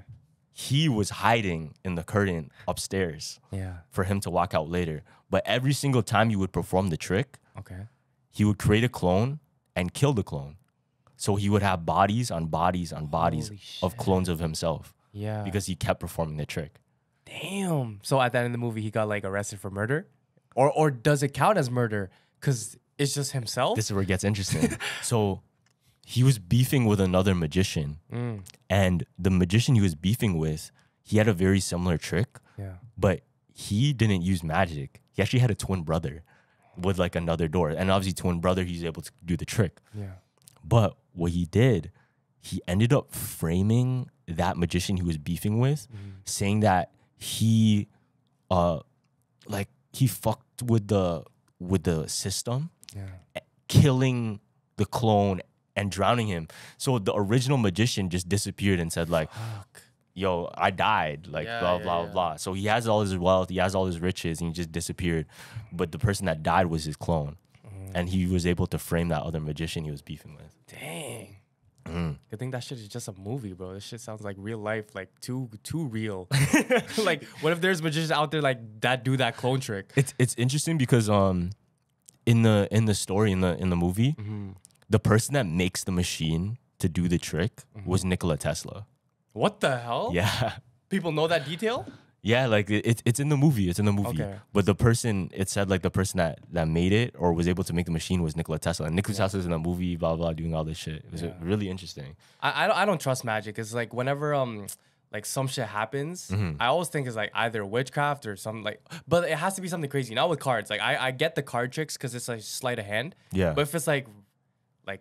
He was hiding in the curtain upstairs for him to walk out later. But every single time he would perform the trick, he would create a clone and kill the clone. So he would have bodies on bodies on bodies of clones of himself.
Yeah.
Because he kept performing the trick.
Damn. So at the end of the movie, he got like arrested for murder? Or does it count as murder? Because it's just himself?
This is where it gets interesting. So he was beefing with another magician. And the magician he was beefing with, he had a very similar trick.
Yeah.
But he didn't use magic. He actually had a twin brother with like another door. And obviously twin brother, he's able to do the trick.
Yeah.
But what he did, he ended up framing that magician he was beefing with, saying that he fucked with the system, killing the clone and drowning him. So the original magician just disappeared and said like, yo, I died, like blah blah. So he has all his wealth, he has all his riches, and he just disappeared. But the person that died was his clone. And he was able to frame that other magician he was beefing with.
Dang. I think that shit is just a movie, bro. This shit sounds like real life, like too real. Like, what if there's magicians out there like that do that clone trick?
It's interesting because in the story in the movie, the person that makes the machine to do the trick was Nikola Tesla.
What the hell?
Yeah.
People know that detail?
Yeah, like it's in the movie. It's in the movie.
Okay.
But the person, it said like the person that made it or was able to make the machine was Nikola Tesla. And Nikola Tesla's in the movie, blah, blah, doing all this shit. It was really interesting.
I don't trust magic. It's like whenever like some shit happens, I always think it's like either witchcraft or something like, but it has to be something crazy. Not with cards. Like I get the card tricks because it's like sleight of hand.
Yeah.
But if it's like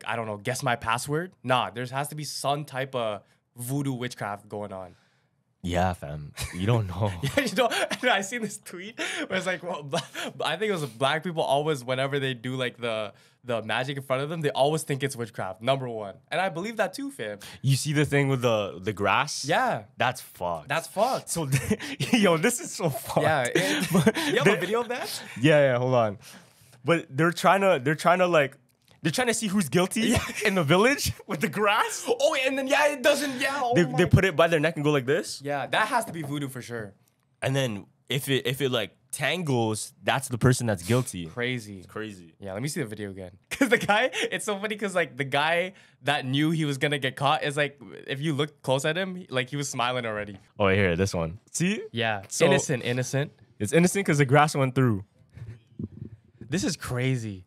I don't know, guess my password. Nah, there has to be some type of voodoo witchcraft going on.
Yeah, fam. You don't know.
I seen this tweet where it's like, well, I think it was black people always, whenever they do like the magic in front of them, they always think it's witchcraft, number one. And I believe that too, fam.
You see the thing with the grass?
Yeah.
That's fucked.
That's fucked.
So, yo, this is so fucked.
Yeah. You have a video of that?
Yeah, hold on. But they're trying to see who's guilty in the village with the grass.
Oh, and then it doesn't.
They put it by their neck and go like this.
Yeah, that has to be voodoo for sure.
And then if it like tangles, that's the person that's guilty.
Crazy.
It's crazy.
Yeah, let me see the video again. Cause the guy, it's so funny because like the guy that knew he was gonna get caught is like, if you look close at him, like he was smiling already.
Oh, here, this one. See?
Yeah.
So,
innocent.
It's innocent because the grass went through.
This is crazy.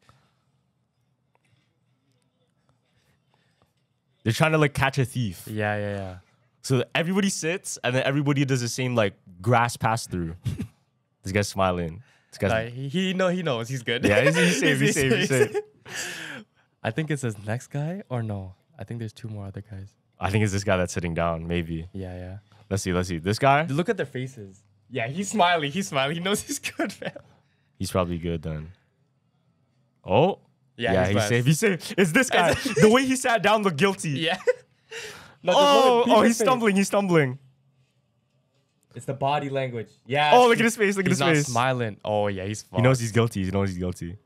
They're trying to like catch a thief.
Yeah.
So everybody sits and then everybody does the same like grass pass through. This guy's smiling. This guy's
he knows he's good.
Yeah, he's safe.
I think it's his next guy or no. I think there's two more other guys.
I think it's this guy that's sitting down, maybe.
Yeah.
Let's see. This guy?
Look at their faces. Yeah, he's smiling. He knows he's good, man.
He's probably good then. Oh.
Yeah,
he's safe. It's this guy. The way he sat down looked guilty.
Yeah.
No, he's stumbling.
It's the body language. Yeah.
Oh, look at his face.
He's not smiling. Oh, yeah, he's fucked.
He knows he's guilty.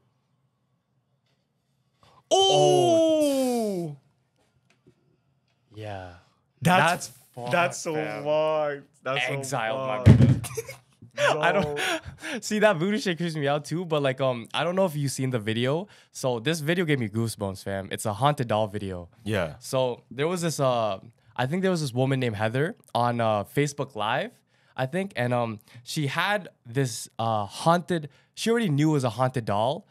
Oh!
Yeah.
That's
fucked,
so
fam.
fucked. That's
exiled,
so
my brother.
No.
I don't see that voodoo shit creeps me out too, but like I don't know if you've seen the video. So this video gave me goosebumps, fam. It's a haunted doll video.
Yeah.
So there was this I think there was this woman named Heather on Facebook Live, I think, and she had this haunted. She already knew it was a haunted doll,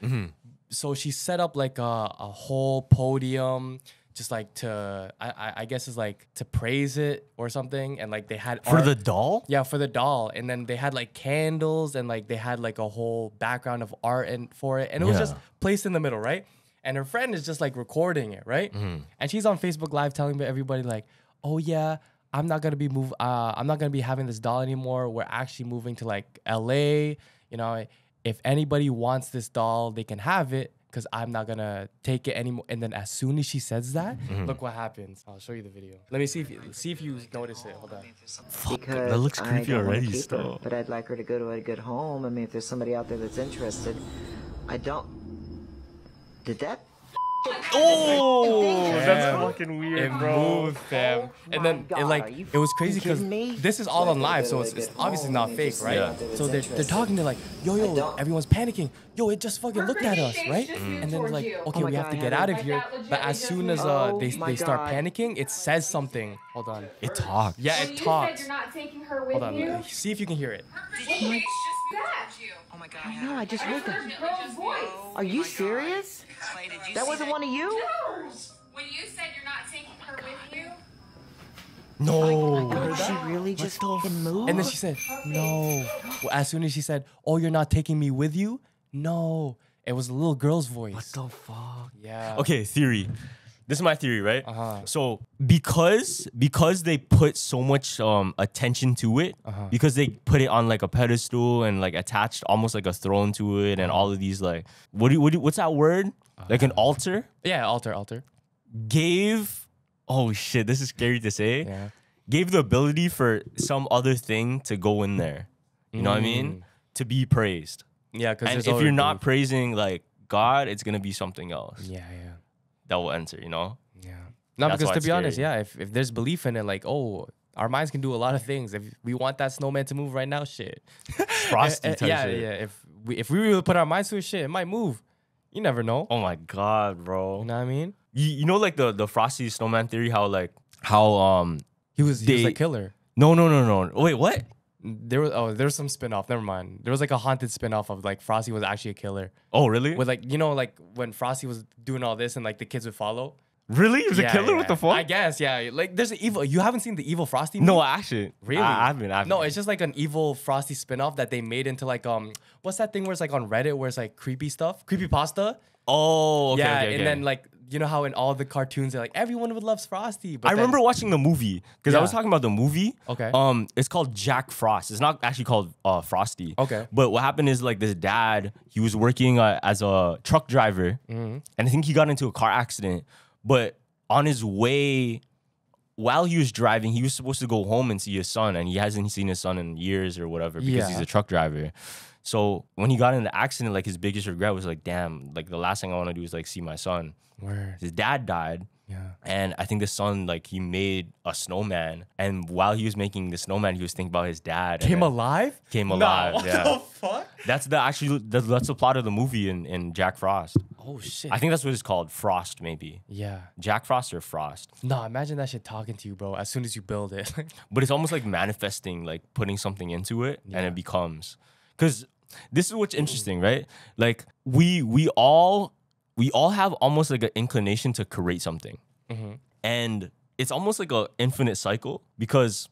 so she set up like a whole podium. Just like I guess it's like to praise it or something, and like they had
for
art.
the doll.
Yeah, for the doll, and then they had like candles, and like they had like a whole background of art and for it, and it was just placed in the middle, right? And her friend is just like recording it, right? And she's on Facebook Live telling everybody like, "Oh yeah, I'm not gonna be having this doll anymore. We're actually moving to like LA. You know, if anybody wants this doll, they can have it." because I'm not gonna take it anymore. And then as soon as she says that, look what happens. I'll show you the video. Let me see if you notice it. Hold on.
Because
that looks creepy already.
Still, but I'd like her to go to a good home. I mean, if there's somebody out there that's interested, I don't. Did that?
Oh, that's fucking weird, bro.
Moved, fam. And then it was crazy because this is all on live, so it's obviously not fake, right? Yeah. So they're talking, they're like, yo, everyone's panicking. Yo, it just fucking looked at us, right? And then like, okay, we have to get out of here. But as soon as they start panicking, it says something. Hold on.
It talks.
Yeah, it talks. Hold on.
You?
See if you can hear it.
Oh my God.
I know, I just heard that. Are you serious?
Clay, did you
That
see
wasn't one of you?
No. When you said you're not taking her with you.
No.
She really just fucking moved?
And then she said, no. Well, as soon as she said, oh, you're not taking me with you? No. It was a little girl's voice.
What the fuck?
Yeah.
Okay, theory. This is my theory, right? So because they put so much attention to it, because they put it on like a pedestal and like attached almost like a throne to it, and all of these like what's that word? Like an altar?
Yeah, altar.
Gave, oh shit, this is scary to say.
Yeah.
Gave the ability for some other thing to go in there. You know what I mean? To be praised.
Yeah, because
And if you're not praising like God, it's gonna be something else.
Yeah.
That will enter, you know?
Yeah. No,
That's
because
why
to
it's
be honest,
scary.
yeah, if there's belief in it, like, oh, our minds can do a lot of things. If we want that snowman to move right now, shit.
Frosty type
yeah,
shit.
yeah. If we really put our minds to it, shit, it might move. You never know.
Oh my God, bro.
You know what I mean?
You know like the Frosty snowman theory, how
He was a killer.
No. Wait, what?
There was some spin-off. Never mind. There was like a haunted spin-off of like Frosty was actually a killer.
Oh, really?
With like, you know, like when Frosty was doing all this and like the kids would follow.
Really? He was a killer? What the fuck?
I guess, yeah. Like there's an evil. You haven't seen the evil Frosty movie?
No, actually.
Really?
I haven't.
No, it's just like an evil Frosty spin-off that they made into like what's that thing where it's like on Reddit where it's like creepy stuff? Creepypasta?
Oh, okay,
yeah,
okay.
And then like, you know how in all the cartoons they're like, everyone would love Frosty. But
I remember watching the movie because I was talking about the movie.
Okay.
It's called Jack Frost. It's not actually called Frosty.
Okay.
But what happened is like this dad, he was working as a truck driver, and I think he got into a car accident. But on his way, while he was driving, he was supposed to go home and see his son, and he hasn't seen his son in years or whatever because he's a truck driver. So when he got in the accident, like his biggest regret was like, damn, like the last thing I want to do is like see my son.
Word.
His dad died.
Yeah.
And I think the son, like, he made a snowman. And while he was making the snowman, he was thinking about his dad.
Came alive?
Came alive,
what
yeah.
the fuck?
That's the plot of the movie in Jack Frost.
Oh, shit.
I think that's what it's called. Frost, maybe.
Yeah.
Jack Frost or Frost.
No, imagine that shit talking to you, bro, as soon as you build it.
But it's almost like manifesting, like putting something into it, and it becomes. Because this is what's interesting, right? Like, we all have almost like an inclination to create something. And it's almost like an infinite cycle because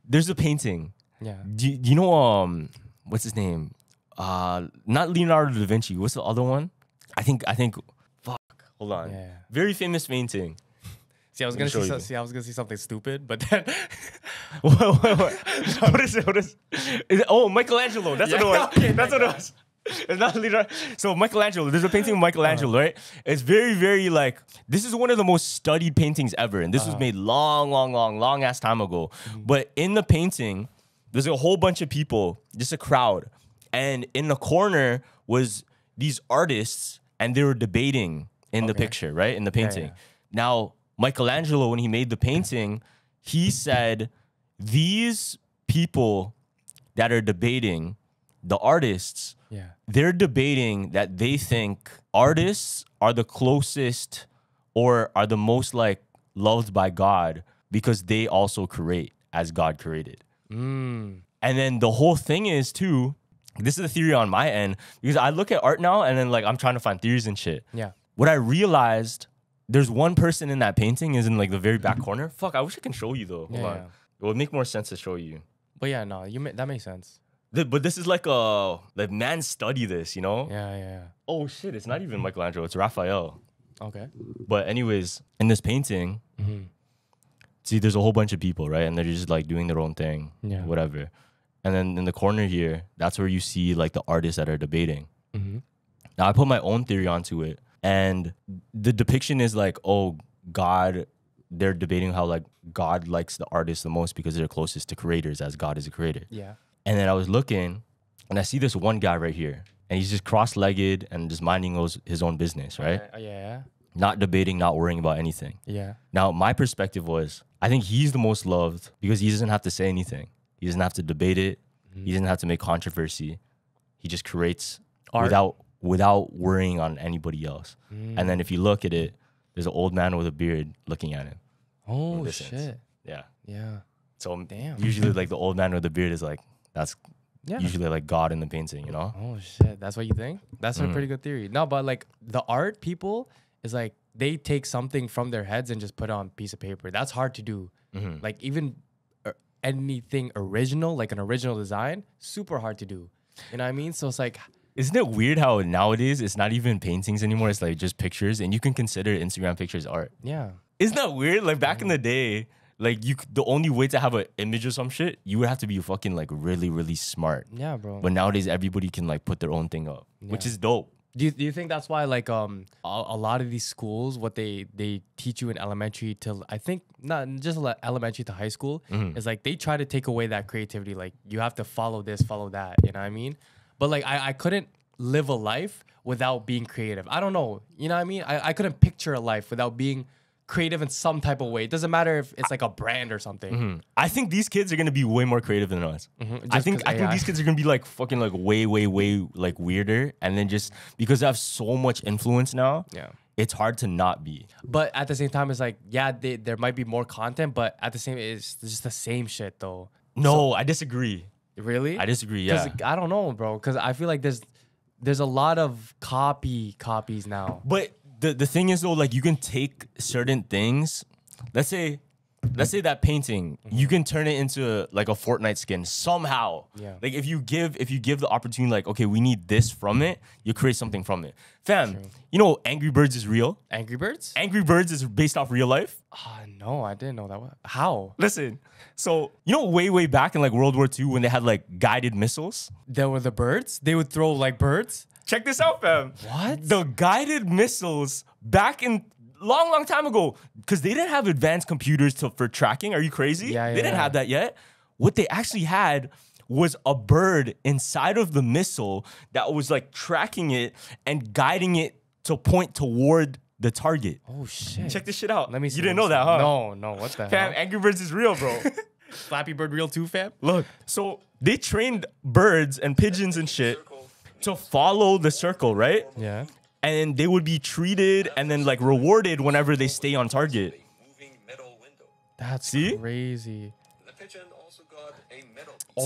there's a painting.
Yeah.
Do you know, what's his name? Not Leonardo da Vinci. What's the other one? I think, fuck, hold on.
Yeah.
Very famous painting.
See, I was gonna say something stupid, but then
What is it? Is it? Oh, Michelangelo. That's what it was.
Okay,
That's what it was. It's not Leonardo. So Michelangelo, there's a painting of Michelangelo, right? It's very, very like, this is one of the most studied paintings ever. And this was made long ass time ago. But in the painting, there's a whole bunch of people, just a crowd. And in the corner was these artists, and they were debating in the picture, right? In the painting. Now, Michelangelo, when he made the painting, he said, these people that are debating, the artists, they're debating that they think artists are the closest or are the most like loved by God because they also create as God created. And then the whole thing is too, this is the theory on my end, because I look at art now and then like I'm trying to find theories and shit.
Yeah.
What I realized, there's one person in that painting is in like the very back corner. Fuck, I wish I can show you though. Hold on. It would make more sense to show you.
But yeah, no, that makes sense.
But this is like man study this, you know?
Yeah.
Oh shit, it's not even Michelangelo, it's Raphael.
Okay.
But anyways, in this painting, see, there's a whole bunch of people, right? And they're just like doing their own thing, whatever. And then in the corner here, that's where you see like the artists that are debating. Now I put my own theory onto it, and the depiction is like, oh, God, they're debating how like God likes the artists the most because they're closest to creators, as God is a creator.
Yeah.
And then I was looking, and I see this one guy right here, and he's just cross-legged and just minding his own business, right?
Yeah.
Not debating, not worrying about anything.
Yeah.
Now, my perspective was, I think he's the most loved because he doesn't have to say anything. He doesn't have to debate it. He doesn't have to make controversy. He just creates art without worrying on anybody else. And then if you look at it, there's an old man with a beard looking at him.
Oh, shit.
Yeah.
Yeah.
So
damn.
Usually like the old man with the beard is like, that's usually like God in the painting, you know?
Oh, shit. That's what you think? That's a pretty good theory. No, but like the art people is like, they take something from their heads and just put it on a piece of paper. That's hard to do. Like even anything original, like an original design, super hard to do. You know what I mean? So it's like,
isn't it weird how nowadays it's not even paintings anymore? It's like just pictures, and you can consider Instagram pictures art.
Yeah.
Isn't that weird? Like back in the day, like the only way to have an image or some shit, you would have to be fucking like really, really smart.
Yeah, bro.
But nowadays everybody can like put their own thing up, which is dope.
Do you think that's why like a lot of these schools, what they teach you in elementary to, I think not just elementary to high school, is like they try to take away that creativity. Like you have to follow this, follow that. You know what I mean? But like I couldn't live a life without being creative. I don't know. You know what I mean? I couldn't picture a life without being creative in some type of way. It doesn't matter if it's like a brand or something.
I think these kids are gonna be way more creative than us. I think these kids are gonna be like fucking like way like weirder, and then just because they have so much influence now, it's hard to not be.
But at the same time, it's like there might be more content, but at the same, it's just the same shit though.
No, I disagree.
Really?
I disagree. Yeah,
I don't know, bro. Because I feel like there's a lot of copies now.
But the thing is though, like you can take certain things. Let's say that painting, you can turn it into like a Fortnite skin somehow.
Yeah.
Like if you give the opportunity, like, okay, we need this from it, you create something from it. Fam, you know Angry Birds is real?
Angry Birds?
Angry Birds is based off real life?
No, I didn't know that. How?
Listen, so you know way back in like World War II when they had like guided missiles?
There were the birds? They would throw like birds?
Check this out, fam.
What?
The guided missiles back in long time ago, because they didn't have advanced computers for tracking. Are you crazy?
Yeah,
they didn't have that yet. What they actually had was a bird inside of the missile that was like tracking it and guiding it to point toward the target.
Oh shit!
Check this shit out.
Let me see.
You didn't know that, huh?
No. What the
fam,
hell?
Angry Birds is real, bro.
Flappy Bird real too, fam?
Look, so they trained birds and pigeons and shit to follow the circle, right?
Yeah.
And they would be treated and then like rewarded whenever they stay on target.
That's
See?
crazy.
The pigeon also got a medal.
So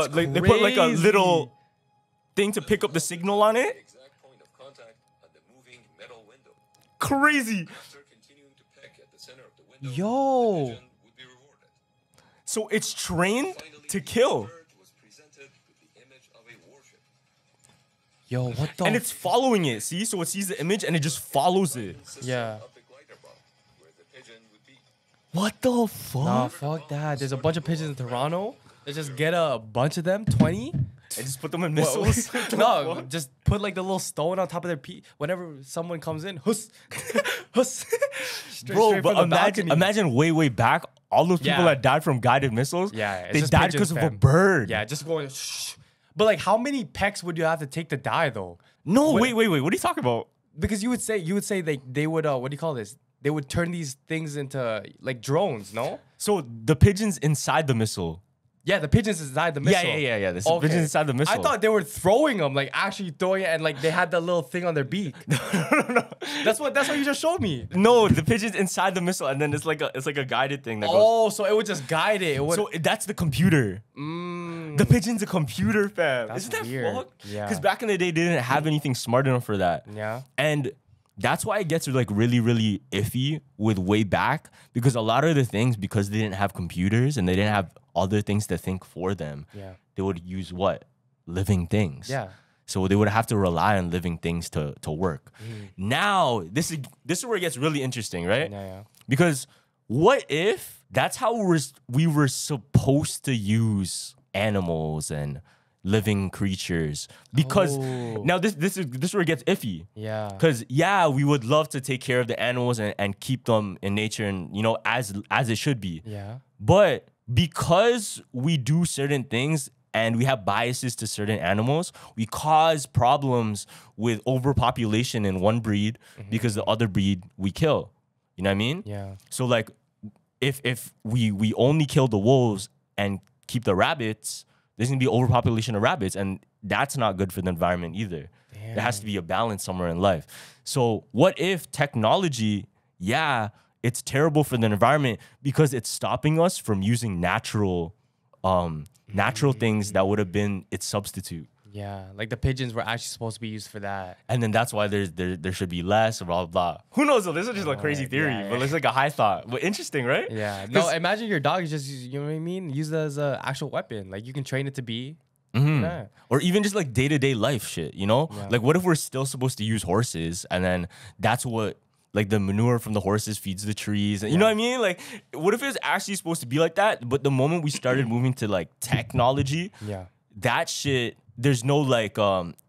they put like a little thing to pick up the signal on it.
Exact point of contact at the moving metal window.
Crazy.
After continuing to peck at the center of the window,
Yo.
the pigeon would be rewarded.
So it's trained
Finally,
to kill.
the bird was presented with the image of a warship.
Yo, what the?
And it's following it. See? So it sees the image and it just follows it.
Yeah.
Of the glider bomb, where the pigeon would be.
What the fuck?
Nah, fuck that. There's a bunch of pigeons in Toronto. Let's just get a bunch of them, 20.
And just put them in missiles.
No, just put like the little stone on top of their whenever someone comes in, huss, huss.
Bro,
straight
but
from the balcony.
imagine way back, all those people
Yeah.
that died from guided missiles,
Yeah, it's
they
just
died
pigeons,
because of a
fam.
bird.
Yeah, just going. Shh. But like, how many pecks would you have to take to die though?
No, wait. What are you talking about?
Because you would say they would what do you call this? They would turn these things into like drones, no?
So the pigeons inside the missile.
Yeah, the pigeons inside the missile.
Yeah. The pigeons inside the missile.
I thought they were throwing them, like actually throwing it, and like they had that little thing on their beak. No. That's what you just showed me.
No, the pigeons inside the missile, and then it's like a guided thing that goes.
Oh, so it would just guide it.
So that's the computer. The pigeon's a computer, fam.
That's
Isn't that
weird.
fucked?
Yeah.
Because back in the day, they didn't have anything smart enough for that.
Yeah.
And that's why it gets like really, really iffy with way back, because a lot of the things, because they didn't have computers and they didn't have other things to think for them, they would use what? Living things.
Yeah.
So they would have to rely on living things to work. Now, this is where it gets really interesting, right?
Yeah.
Because what if that's how we were supposed to use animals and living creatures because now this is where it gets iffy.
Yeah.
Because we would love to take care of the animals and keep them in nature and as it should be.
Yeah.
But because we do certain things and we have biases to certain animals, we cause problems with overpopulation in one breed because the other breed we kill. You know what I mean?
Yeah.
So like if we only kill the wolves and keep the rabbits, there's gonna be overpopulation of rabbits, and that's not good for the environment either. Damn. There has to be a balance somewhere in life. So what if technology, it's terrible for the environment because it's stopping us from using natural things that would have been its substitute.
Yeah, like the pigeons were actually supposed to be used for that.
And then that's why there should be less, blah, blah, blah. Who knows? Though? This is just a crazy theory, but it's like a high thought. But interesting, right?
Yeah. No, imagine your dog is just, you know what I mean? Use it as an actual weapon. Like you can train it to be. Yeah.
Or even just like day-to-day life shit, you know? Yeah. Like what if we're still supposed to use horses and then that's what, like the manure from the horses feeds the trees. And, you know what I mean? Like what if it's actually supposed to be like that? But the moment we started moving to like technology, that shit, there's no like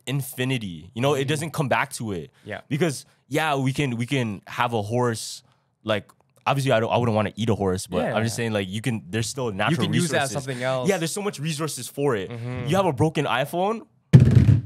infinity, you know, it doesn't come back to it.
Yeah.
Because we can have a horse, like obviously I wouldn't want to eat a horse, but I'm just saying like there's still natural resources.
You can use that as something else.
Yeah, there's so much resources for it. You have a broken iPhone,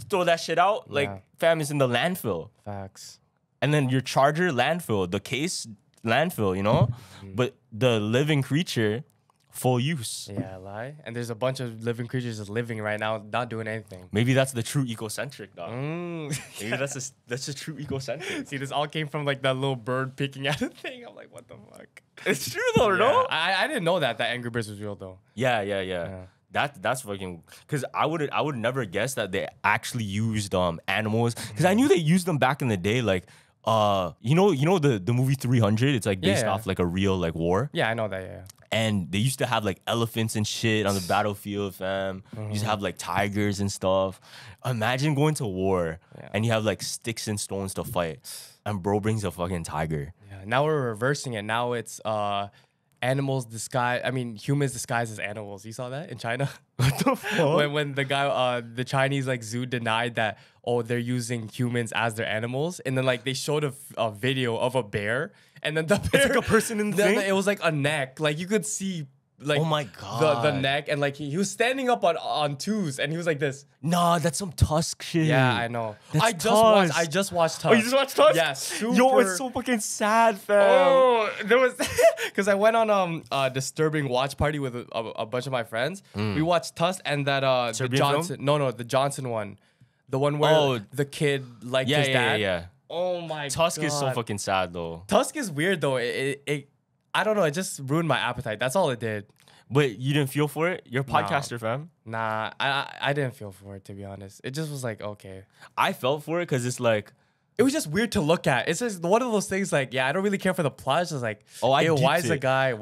throw that shit out, like fam, is in the landfill.
Facts.
And then your charger, landfill, the case, landfill, you know? But the living creature, full use.
Yeah, lie. And there's a bunch of living creatures just living right now, not doing anything.
Maybe that's the true ecocentric, dog. Maybe that's the true ecocentric.
See, this all came from like that little bird picking at a thing. I'm like, what the fuck?
It's true though, no?
I didn't know that Angry Birds was real though.
Yeah. That's fucking, because I would never guess that they actually used animals, because I knew they used them back in the day, like you know the movie 300, it's like based off like a real like war.
Yeah, I know that.
And they used to have like elephants and shit on the battlefield, fam. Used to have like tigers and stuff. Imagine going to war and you have like sticks and stones to fight, and bro brings a fucking tiger.
Yeah, now we're reversing it. Now it's humans disguised as animals. You saw that in China?
What the fuck?
when the guy, the Chinese like zoo denied that, they're using humans as their animals, and then like they showed a video of a bear, and then the bear,
it's like a person in the thing?
It was like a neck, like you could see. Like,
oh my god,
the neck, and like he was standing up on twos, and he was like this.
Nah, that's some Tusk shit.
Yeah, I know.
That's
I just watched Tusk.
Oh, you just watched Tusk?
Yeah, super.
Yo, it's so fucking sad, fam.
Oh, there was because I went on a disturbing watch party with a bunch of my friends. We watched Tusk and that the Johnson. Film? No, the Johnson one, the one where the kid liked his dad.
Yeah.
Oh my god.
Tusk is so fucking sad though.
Tusk is weird though. I don't know. It just ruined my appetite. That's all it did.
But you didn't feel for it? You're a podcaster, fam.
Nah, I didn't feel for it, to be honest. It just was like, okay.
I felt for it because it's like...
It was just weird to look at. It's just one of those things like, I don't really care for the plot. It's just like, why is the guy...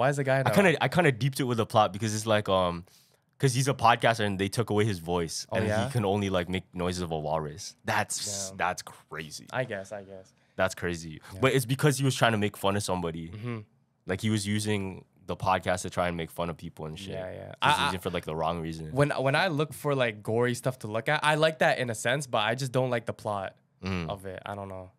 I kind of deeped it with the plot because it's like... Because he's a podcaster and they took away his voice. He can only like make noises of a walrus. That's crazy.
I guess.
That's crazy. Yeah. But it's because he was trying to make fun of somebody. Like he was using the podcast to try and make fun of people and shit.
Yeah.
He's using it for like the wrong reason.
When I look for like gory stuff to look at, I like that in a sense, but I just don't like the plot of it. I don't know.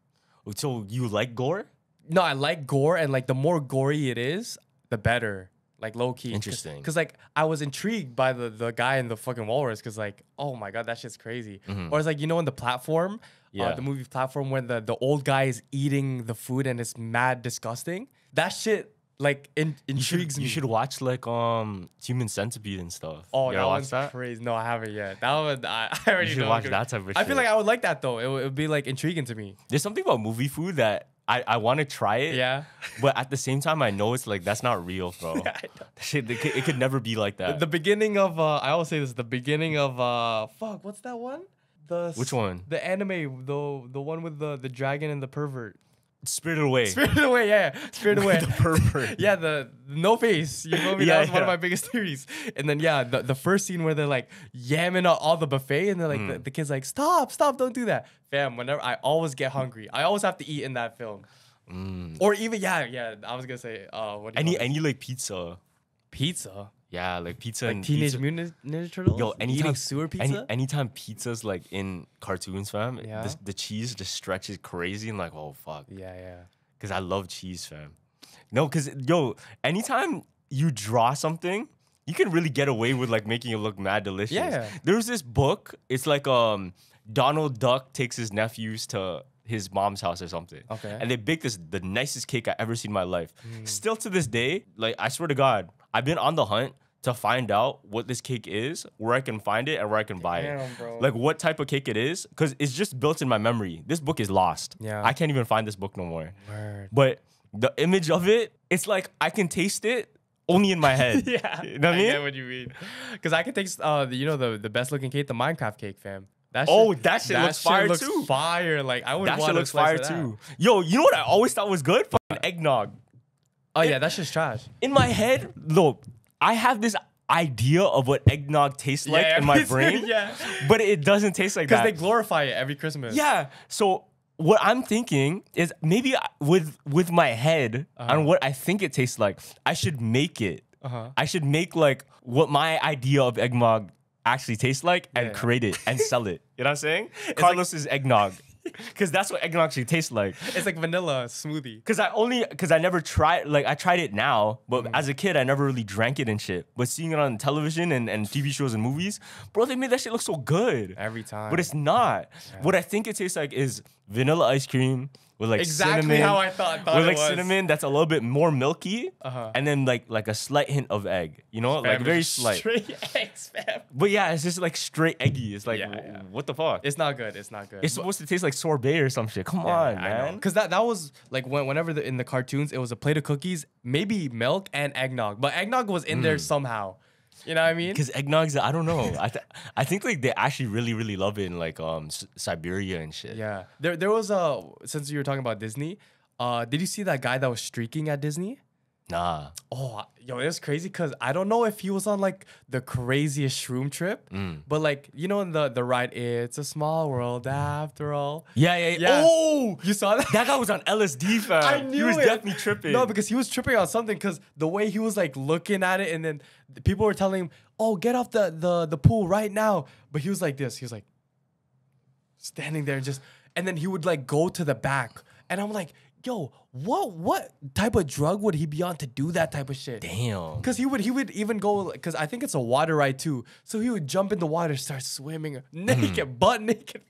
So you like gore?
No, I like gore, and like the more gory it is, the better. Like low key.
Interesting.
Because like I was intrigued by the guy in the fucking walrus, because like, oh my god, that shit's crazy. Or it's like, in the Platform, the movie Platform, when the old guy is eating the food and it's mad disgusting. That shit like intrigues me.
You should watch like Human Centipede and stuff.
Oh, that one's crazy. No, I haven't yet. That one I already
you should watch that type of shit.
I feel like I would like that though. It would be like intriguing to me.
There's something about movie food that I want to try it.
Yeah.
But at the same time, I know it's like, that's not real, bro. Shit, it could never be like that.
The beginning of, I always say this, the beginning of, what's that one?
Which one?
The anime, the one with the dragon and the pervert.
Spirited Away.
Spirited Away, yeah. Spirited Away.
The pervert.
Yeah, the no face. You know me? That was one of my biggest theories. And then, the first scene where they're like yamming all the buffet, and they're like, the kid's like, stop, don't do that. Fam, whenever, I always get hungry. I always have to eat in that film. Or even, I was going to say,
any like pizza.
Pizza?
Yeah, like pizza
Like
and
Teenage
pizza.
Mutant Ninja Turtles.
Yo, anytime
eating sewer pizza.
anytime pizza's like in cartoons, fam,
Yeah.
the cheese just stretches crazy and like, oh fuck.
Yeah, yeah.
Cause I love cheese, fam. No, cause yo, anytime you draw something, you can really get away with like making it look mad delicious.
Yeah.
There's this book. It's like Donald Duck takes his nephews to his mom's house or something.
Okay.
And they bake the nicest cake I ever seen in my life. Still to this day, like I swear to God, I've been on the hunt to find out what this cake is, where I can find it, and where I can buy it.
Bro.
Like what type of cake it is, because it's just built in my memory. This book is lost.
Yeah.
I can't even find this book no more.
Word.
But the image of it, it's like I can taste it only in my head.
Yeah.
You know what I mean?
get what you mean. Because I can taste, the best looking cake, the Minecraft cake, fam. That
shit looks fire
looks
too.
Fire. Like I would
That
want
shit
to
looks fire too. Yo, you know what I always thought was good? Fucking eggnog.
Oh yeah, that's just trash.
In my head, look, I have this idea of what eggnog tastes like in my brain.
Yeah.
But it doesn't taste like that.
Because they glorify it every Christmas.
Yeah. So what I'm thinking is maybe with my head on what I think it tastes like, I should make it. I should make like what my idea of eggnog actually tastes like and create it and sell it. You know what I'm saying? Carlos's eggnog. Because that's what eggnog actually tastes like.
It's like vanilla smoothie.
Because I never tried, like I tried it now, but as a kid, I never really drank it and shit. But seeing it on television and TV shows and movies, bro, they made that shit look so good.
Every time.
But it's not. Yeah. What I think it tastes like is vanilla ice cream with like
exactly
cinnamon.
How I thought
with
it
like
was.
cinnamon that's a little bit more milky. And then like a slight hint of egg. You know? Like very slight.
Straight eggs, fam.
But yeah, it's just like straight eggy. It's like, what the fuck?
It's not good. It's not good.
It's supposed to taste like sorbet or some shit. Come on, man.
Because that was like whenever in the cartoons, it was a plate of cookies, maybe milk and eggnog. But eggnog was in there somehow. You know what I mean?
Because eggnog's, I don't know. I think like they actually really, really love it in like Siberia and shit.
Yeah. There was since you were talking about Disney, did you see that guy that was streaking at Disney?
Nah.
Oh, yo, it was crazy because I don't know if he was on like the craziest shroom trip, but like, you know, in the ride, it's a small world after all.
Yeah. Oh,
you saw that?
That guy was on LSD, fam.
I knew
he was definitely tripping.
No, because he was tripping on something because the way he was like looking at it and then people were telling him, oh, get off the pool right now. But he was like this. He was like standing there and then he would like go to the back. And I'm like, yo, what type of drug would he be on to do that type of shit?
Damn.
Because he would even go, because I think it's a water ride too. So he would jump in the water, start swimming naked, butt naked.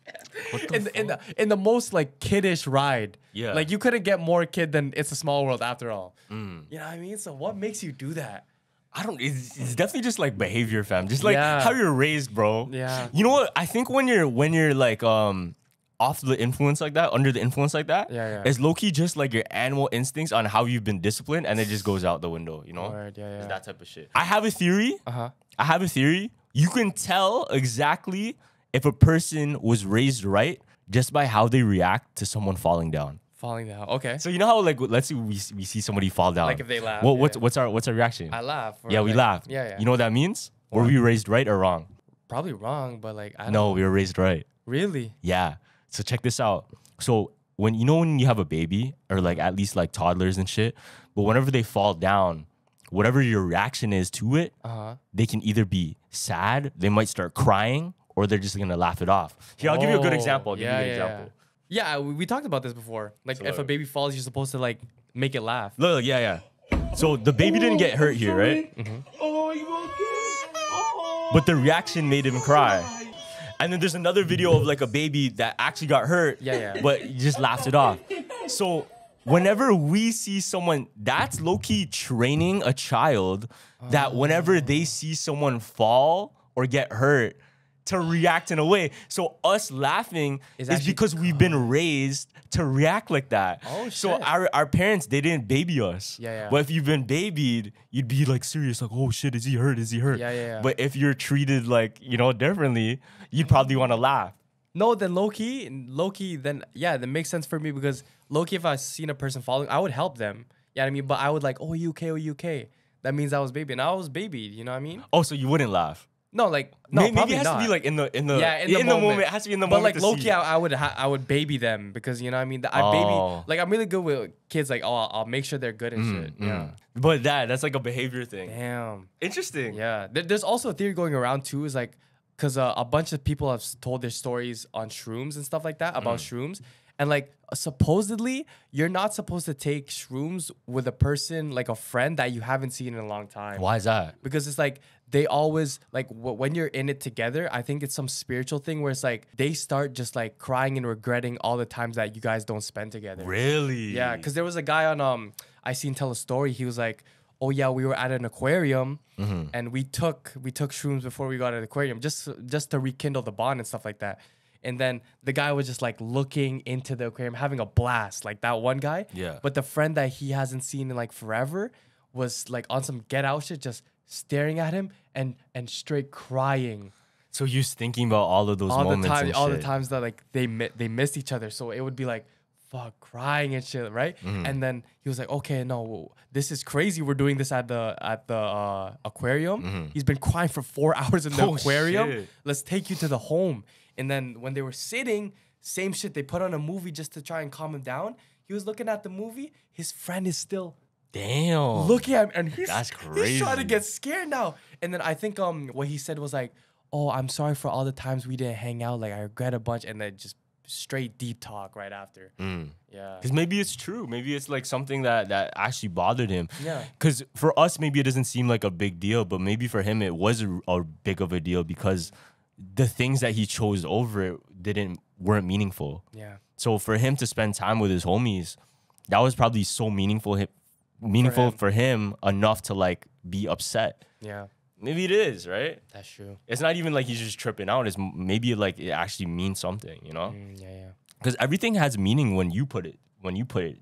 In the most like kiddish ride.
Yeah.
Like you couldn't get more kid than It's a Small World after all. You know what I mean? So what makes you do that?
I don't. It's definitely just like behavior, fam. Just like
Yeah.
how you're raised, bro.
Yeah.
You know what? I think when you're like off the influence like that, under the influence like that, it's low key just like your animal instincts on how you've been disciplined, and it just goes out the window. You know?
Word, yeah.
It's that type of shit. I have a theory. I have a theory. You can tell exactly if a person was raised right just by how they react to someone falling down.
Falling down. Okay.
So you know how like let's say we see somebody fall down.
Like if they laugh.
What's our reaction?
I laugh.
Yeah, we laugh.
Yeah.
You know what that means? Were we raised right or wrong?
Probably wrong, but like I don't
No,
know.
we were raised right.
Really?
Yeah. So check this out. So when you have a baby or like at least like toddlers and shit, but whenever they fall down, whatever your reaction is to it, they can either be sad, they might start crying, or they're just gonna laugh it off. Here, I'll give you a good example.
Yeah, we talked about this before. Like if a baby falls, you're supposed to like make it laugh.
Look, yeah. So the baby didn't get hurt here, right?
Oh, you okay?
But the reaction made him cry. And then there's another video of like a baby that actually got hurt, but he just laughed it off. So whenever we see someone, that's low-key training a child that whenever they see someone fall or get hurt, to react in a way. So us laughing is because we've been raised to react like that.
Oh, shit.
So our parents, they didn't baby us.
Yeah.
But if you've been babied, you'd be like serious, like, oh shit, is he hurt? Is he hurt?
Yeah.
But if you're treated like, differently, you'd probably want to laugh.
No, then low-key, then yeah, that makes sense for me because low-key, if I seen a person falling, I would help them. You know what I mean? But I would like, oh, you okay? Oh, you okay? That means I was baby. And I was baby, you know what I mean?
Oh, so you wouldn't laugh?
No, like no,
maybe it has
not.
to be like in the
moment.
It has to be in the moment.
But like low-key, I would baby them because you know what I mean. I baby like I'm really good with kids. Like I'll make sure they're good and shit. Yeah.
But that's like a behavior thing.
Damn.
Interesting.
Yeah. There's also a theory going around too. Is like because a bunch of people have told their stories on shrooms and stuff like that about shrooms. And like supposedly you're not supposed to take shrooms with a person like a friend that you haven't seen in a long time.
Why is that?
Because it's like they always like when you're in it together, I think it's some spiritual thing where it's like they start just like crying and regretting all the times that you guys don't spend together.
Really?
Yeah, because there was a guy on I seen tell a story. He was like, oh yeah, we were at an aquarium and we took shrooms before we got to the aquarium just to rekindle the bond and stuff like that. And then the guy was just like looking into the aquarium, having a blast, like that one guy.
Yeah.
But the friend that he hasn't seen in like forever was like on some get out shit, just staring at him and straight crying.
So he was thinking about all of those moments and
all
shit.
the times that like they missed each other. So it would be like, fuck, crying and shit, right? And then he was like, okay, no, this is crazy. We're doing this at the aquarium. He's been crying for 4 hours in the aquarium.
Shit.
Let's take you to the home. And then when they were sitting, same shit. They put on a movie just to try and calm him down. He was looking at the movie. His friend is still looking at him, and
that's crazy.
He's trying to get scared now. And then I think what he said was like, "Oh, I'm sorry for all the times we didn't hang out. Like I regret a bunch." And then just straight deep talk right after. Yeah.
Because maybe it's true. Maybe it's like something that actually bothered him.
Yeah.
Because for us, maybe it doesn't seem like a big deal, but maybe for him it was a big of a deal because the things that he chose over it weren't meaningful.
Yeah.
So for him to spend time with his homies, that was probably so meaningful for him enough to like be upset.
Yeah.
Maybe it is, right?
That's true.
It's not even like he's just tripping out. It's maybe like it actually means something, you know?
Yeah.
Because everything has meaning when you put it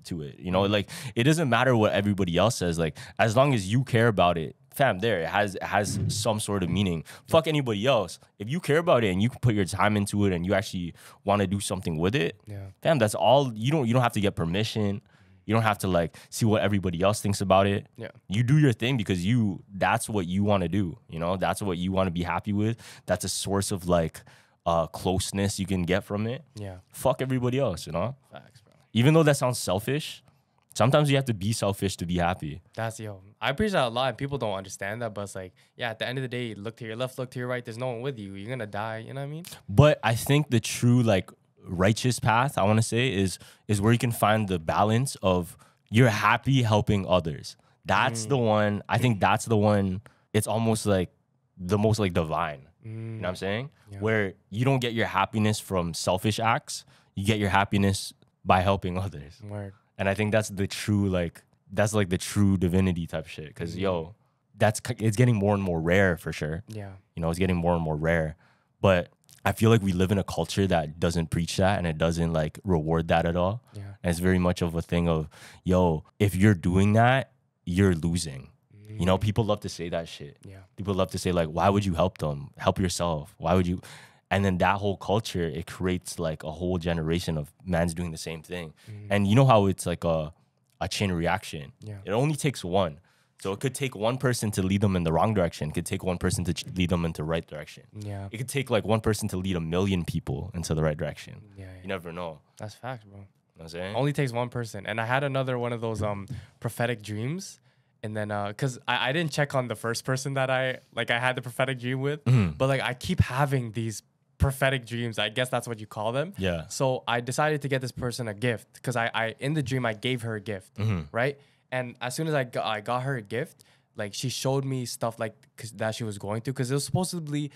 to it, you know? Like it doesn't matter what everybody else says. Like as long as you care about it, fam, it has some sort of meaning. Fuck anybody else. If you care about it and you can put your time into it and you actually want to do something with it, fam, that's all. You don't have to get permission. You don't have to like see what everybody else thinks about it.
Yeah.
You do your thing because that's what you want to do. You know, that's what you want to be happy with. That's a source of like closeness you can get from it.
Yeah.
Fuck everybody else, you know?
Facts, bro.
Even though that sounds selfish, sometimes you have to be selfish to be happy.
I appreciate that a lot, and people don't understand that, but it's like, yeah, at the end of the day, look to your left, look to your right, there's no one with you. You're gonna die, you know what I mean?
But I think the true like righteous path, I want to say, is where you can find the balance of you're happy helping others. That's the one. I think that's the one. It's almost like the most like divine. You know what I'm saying? Yeah. Where you don't get your happiness from selfish acts. You get your happiness by helping others.
Word.
And I think that's the true that's the true divinity type shit. Because it's getting more and more rare for sure.
Yeah. You
know, it's getting more and more rare. But I feel like we live in a culture that doesn't preach that and it doesn't like reward that at all.
Yeah.
And it's very much of a thing of, if you're doing that, you're losing. You know, people love to say that shit.
Yeah.
People love to say like, why would you help them? Help yourself. Why would you? And then that whole culture, it creates like a whole generation of mans doing the same thing. And you know how it's like a chain reaction.
Yeah.
It only takes one. So it could take one person to lead them in the wrong direction. It could take one person to lead them into the right direction.
Yeah.
It could take like one person to lead 1 million people into the right direction.
Yeah.
You never know.
That's facts, bro.
You know what I'm saying?
Only takes one person. And I had another one of those prophetic dreams. And then, cause I didn't check on the first person that I had the prophetic dream with, but like I keep having these prophetic dreams. I guess that's what you call them.
Yeah.
So I decided to get this person a gift because I in the dream I gave her a gift, right? And as soon as I got her a gift, like she showed me stuff like that she was going through because it was supposedly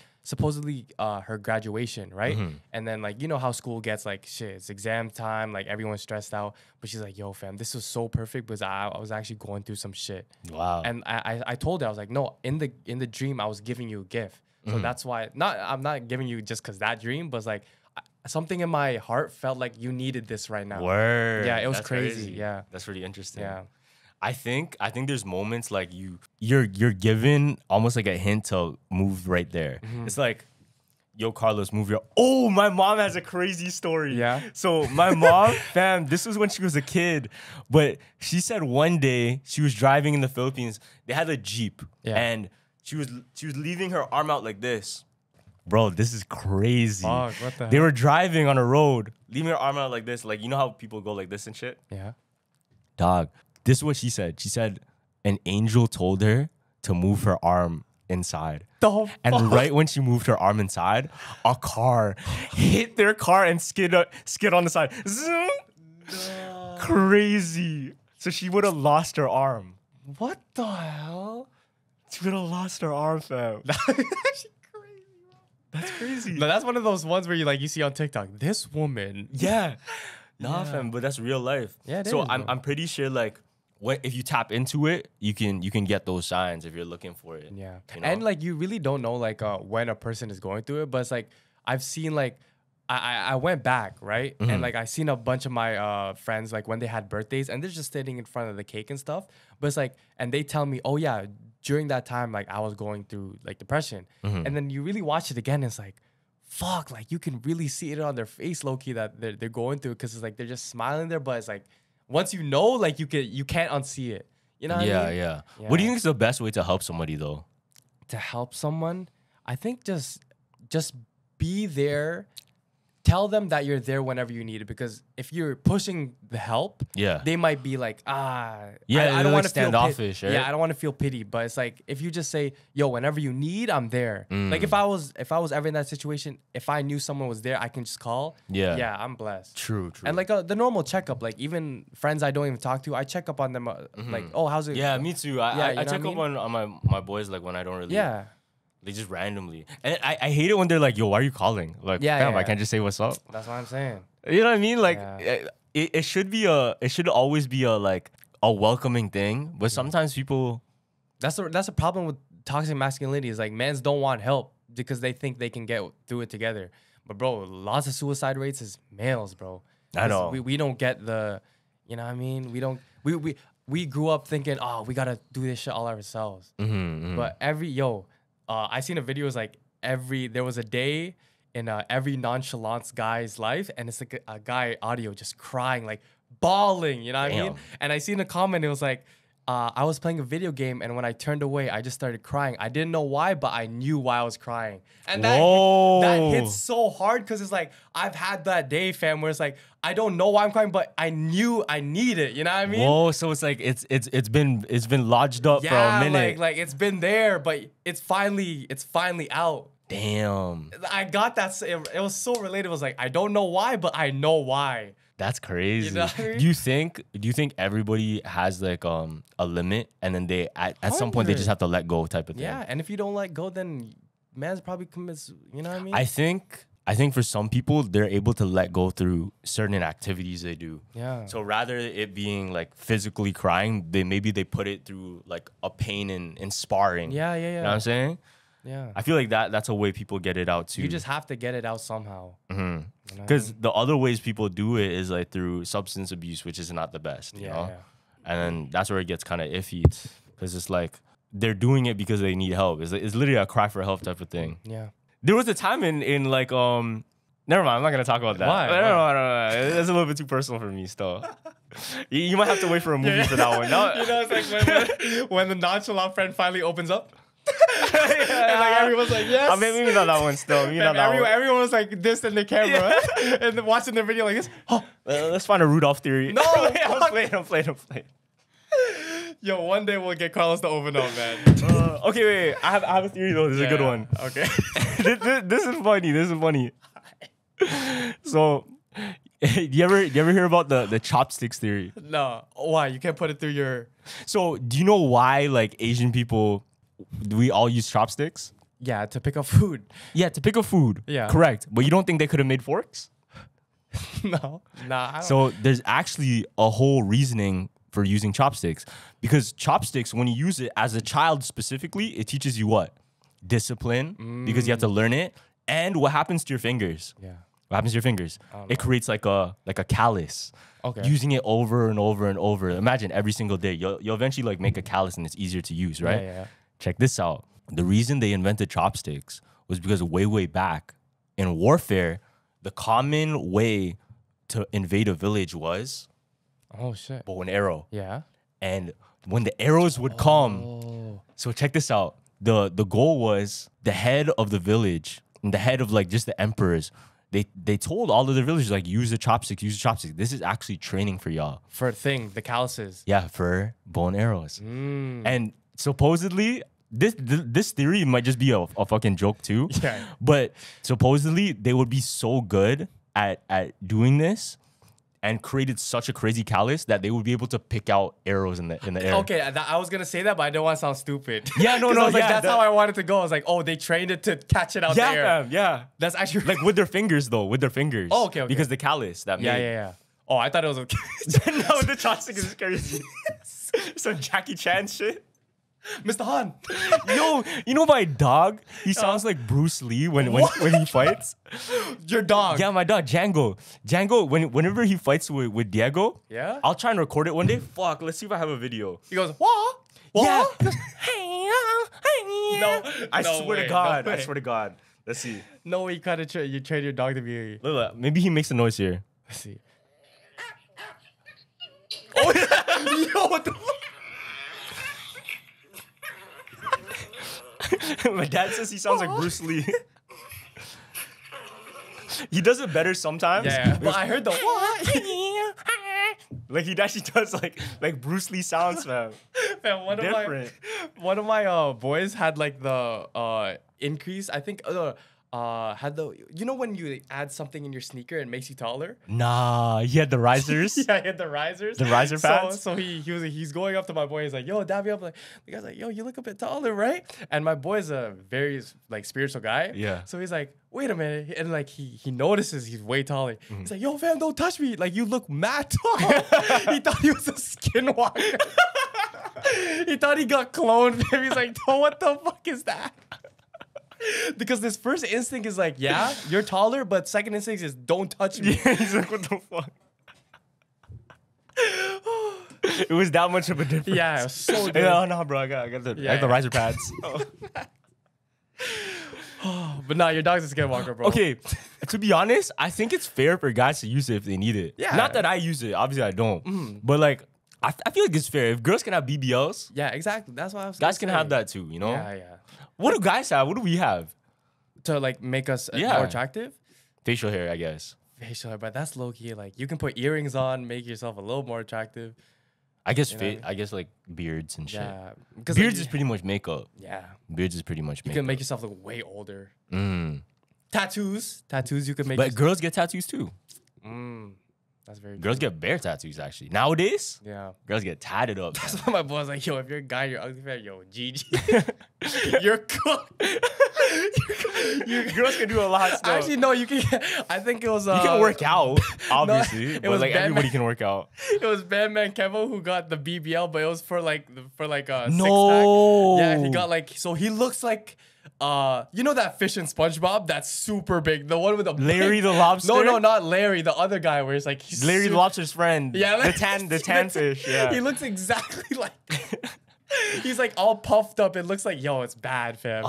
her graduation, right? And then like you know how school gets like shit, it's exam time, like everyone's stressed out. But she's like, yo, fam, this was so perfect because I was actually going through some shit.
Wow.
And I told her, I was like, no, in the dream I was giving you a gift. So that's why I'm not giving you just because that dream, but it's like something in my heart felt like you needed this right now.
Word.
Yeah, it was crazy. Yeah.
That's really interesting.
Yeah.
I think there's moments like you're given almost like a hint to move right there. It's like, yo, Carlos, move your. Oh, my mom has a crazy story.
Yeah.
So my mom, fam, this was when she was a kid, but she said one day she was driving in the Philippines. They had a Jeep, and She was leaving her arm out like this. Bro, this is crazy.
Fuck, what the
They
hell?
were driving on a road, leaving her arm out like this. Like, you know how people go like this and shit?
Yeah.
Dog, this is what she said. She said an angel told her to move her arm inside. And right when she moved her arm inside, a car hit their car and skid on the side. Zoom. No. Crazy. So she would have lost her arm.
What the hell?
She would have lost her arm, fam. That's crazy.
No, that's one of those ones where you see on TikTok. This woman.
Yeah. Nah, fam, but that's real life.
Yeah, it
so
is,
I'm pretty sure like if you tap into it, you can get those signs if you're looking for it.
Yeah.
You know?
And like you really don't know like when a person is going through it, but it's like I've seen like I went back, right? And like I seen a bunch of my friends like when they had birthdays and they're just sitting in front of the cake and stuff. But it's like, and they tell me, oh yeah, during that time like I was going through like depression. And then you really watch it again, and it's like, fuck, like you can really see it on their face, low key, that they're going through it, because it's like they're just smiling there, but it's like once you know, like you can't unsee it. You know what I mean?
Yeah. What do you think is the best way to help somebody though?
To help someone, I think just be there. Tell them that you're there whenever you need it, because if you're pushing the help, they might be like, I don't want to feel
standoffish, right?
Yeah, I don't want to feel pity. But it's like if you just say, yo, whenever you need, I'm there. Like if I was ever in that situation, if I knew someone was there, I can just call. Yeah, I'm blessed.
True.
And like the normal checkup, like even friends I don't even talk to, I check up on them. Like, oh, how's it?
Yeah, me too. I check
up
on my boys like when I don't really.
Yeah.
They just randomly. And I hate it when they're like, yo, why are you calling? Like, I can't just say what's up.
That's what I'm saying.
You know what I mean? Like, it should always be a welcoming thing. But sometimes people...
That's a problem with toxic masculinity, is like mans don't want help because they think they can get through it together. But bro, lots of suicide rates is males, bro.
I know.
We don't get the... You know what I mean? We grew up thinking, oh, we got to do this shit all ourselves. But I seen a video. It was like there was a day in every nonchalant guy's life, and it's like a guy audio just crying, like bawling. You know what I mean? And I seen a comment. It was like, I was playing a video game, and when I turned away, I just started crying. I didn't know why, but I knew why I was crying. And that hits so hard, because it's like I've had that day, fam, where it's like I don't know why I'm crying, but I knew I need it. You know what I mean?
Whoa! So it's like it's been lodged up for a minute.
like it's been there, but it's finally out.
Damn.
I got that. It was so relatable. It was like I don't know why, but I know why.
That's crazy.
You know what I mean?
Do you think everybody has like a limit, and then they at some point they just have to let go type of thing?
Yeah, and if you don't let go, then man's probably commits. You know what I mean?
I think for some people they're able to let go through certain activities they do.
Yeah.
So rather it being like physically crying, they put it through like a pain in sparring.
Yeah.
You know what I'm saying?
Yeah.
I feel like that's a way people get it out too.
You just have to get it out somehow.
Because the other ways people do it is like through substance abuse, which is not the best, you know?
Yeah.
And then that's where it gets kind of iffy, because it's like they're doing it because they need help. It's literally a cry for help type of thing.
Yeah.
There was a time in like never mind, I'm not gonna talk about that.
Why?
No. It's a little bit too personal for me still. You might have to wait for a movie for that one. No.
You know, it's like when the nonchalant friend finally opens up. And like everyone's like, yes.
I mean, maybe not that one still. Maybe not that one.
Everyone was like this in the camera and watching the video like this. Oh,
let's find a Rudolph theory.
No,
I'm playing.
Yo, one day we'll get Carlos to open up, man.
Okay, wait. I have a theory though. This is a good one.
Okay.
This is funny. So, you ever hear about the chopsticks theory?
No. Why? You can't put it through your...
So, do you know why like Asian people, we all use chopsticks?
Yeah, to pick up food.
Yeah, to pick up food.
Yeah.
Correct. But you don't think they could have made forks?
No. Nah. I don't.
So there's actually a whole reasoning for using chopsticks, because chopsticks, when you use it as a child specifically, it teaches you what? Discipline, because you have to learn it. And what happens to your fingers?
Yeah.
What happens to your fingers? It creates like a callus.
Okay.
Using it over and over and over. Imagine every single day. You'll eventually like make a callus and it's easier to use, right?
Yeah.
Check this out. The reason they invented chopsticks was because way back in warfare, the common way to invade a village was
shit.
bow and arrow.
Yeah.
And when the arrows would come, so check this out. the goal was the head of the village and the head of like just the emperors. They told all of the villagers like use the chopsticks, use the chopsticks. This is actually training for y'all.
For the calluses.
Yeah, for bow and arrows. And supposedly this theory might just be a fucking joke too.
Yeah.
But supposedly they would be so good at doing this and created such a crazy callus that they would be able to pick out arrows in the air.
Okay, I was gonna say that, but I don't want to sound stupid.
Yeah, no,
I was like,
yeah,
that's how I wanted to go. I was like, oh, they trained it to catch it out there.
Yeah, yeah.
That's actually
like with their fingers though, with their fingers.
Oh, okay.
Because the callus that made.
Yeah. Oh, I thought it was a
No, the chopstick is crazy. Some Jackie Chan shit.
Mr. Han.
Yo, you know my dog? He sounds like Bruce Lee when he fights.
Your dog.
Yeah, my dog, Django. Django, whenever he fights with Diego,
yeah,
I'll try and record it one day. Fuck, let's see if I have a video.
He goes, what?
Yeah.
No,
I swear to God. I swear to God. Let's see.
No way you train your dog to be.
Look, maybe he makes a noise here.
Let's see. Oh, yo, what the fuck?
My dad says he sounds like Bruce Lee. He does it better sometimes.
Yeah. But I heard the what?
Like he actually does like Bruce Lee sounds, man.
Man, one of my boys had like the increase. I think had the when you add something in your sneaker and it makes you taller.
Nah, he had the risers.
Yeah, he had the risers.
The riser pads.
So he's going up to my boy. He's like, yo, dab me up. Like the guy's like, yo, you look a bit taller, right? And my boy's a very like spiritual guy.
Yeah.
So he's like, wait a minute, and like he notices he's way taller. He's like, yo, fam, don't touch me. Like you look mad tall. He thought he was a skinwalker. He thought he got cloned. He's like, oh, what the fuck is that? Because this first instinct is like, yeah, you're taller, but second instinct is don't touch me.
Yeah, he's like, what the fuck? It was that much of a difference.
Yeah, it was so good.
Yeah, no, bro, I got the riser pads.
But nah, your dog's a skinwalker, bro.
Okay, to be honest, I think it's fair for guys to use it if they need it.
Yeah.
Not that I use it, obviously I don't. But like, I feel like it's fair. If girls can have BBLs,
yeah, exactly. That's what I was.
Guys can have that too, you know?
Yeah.
What do guys have? What do we have?
To like make us more attractive?
Facial hair, I guess.
Facial hair, but that's low key. Like you can put earrings on, make yourself a little more attractive.
I guess I guess like beards and shit.
Yeah,
because beards is pretty much makeup.
Yeah,
beards is pretty much makeup.
You can make yourself look way older. Tattoos you can make.
But girls get tattoos too.
That's very.
Girls get bare tattoos actually nowadays.
Yeah,
girls get tatted up.
That's why my boy's like, yo, if you're a guy, you're ugly fan, yo, GG, you're cooked.
Girls can do a lot of stuff.
Actually, no, you can. I think it was.
You can work out, obviously.
No,
but like everybody can work out.
It was Batman Kevo who got the BBL, but it was for like a 6-pack. Yeah, he got like he looks like. You know that fish in SpongeBob? That's super big. The one with the
Larry the lobster.
No, not Larry. The other guy where it's like he's
Larry the lobster's friend.
Yeah,
the tan fish. Yeah,
he looks exactly like. He's like all puffed up. It looks like it's bad, fam.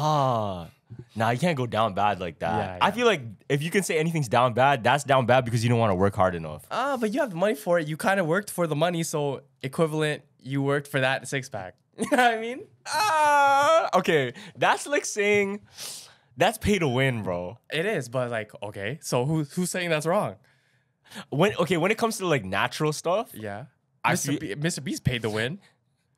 Nah, you can't go down bad like that.
Yeah.
I feel like if you can say anything's down bad, that's down bad because you don't want to work hard enough.
But you have the money for it. You kind of worked for the money, so equivalent. You worked for that 6-pack. You know what I mean?
Okay. That's like saying that's pay to win, bro.
It is, but like, okay. So who's saying that's wrong?
When it comes to like natural stuff,
yeah. Mr. Beast paid to win.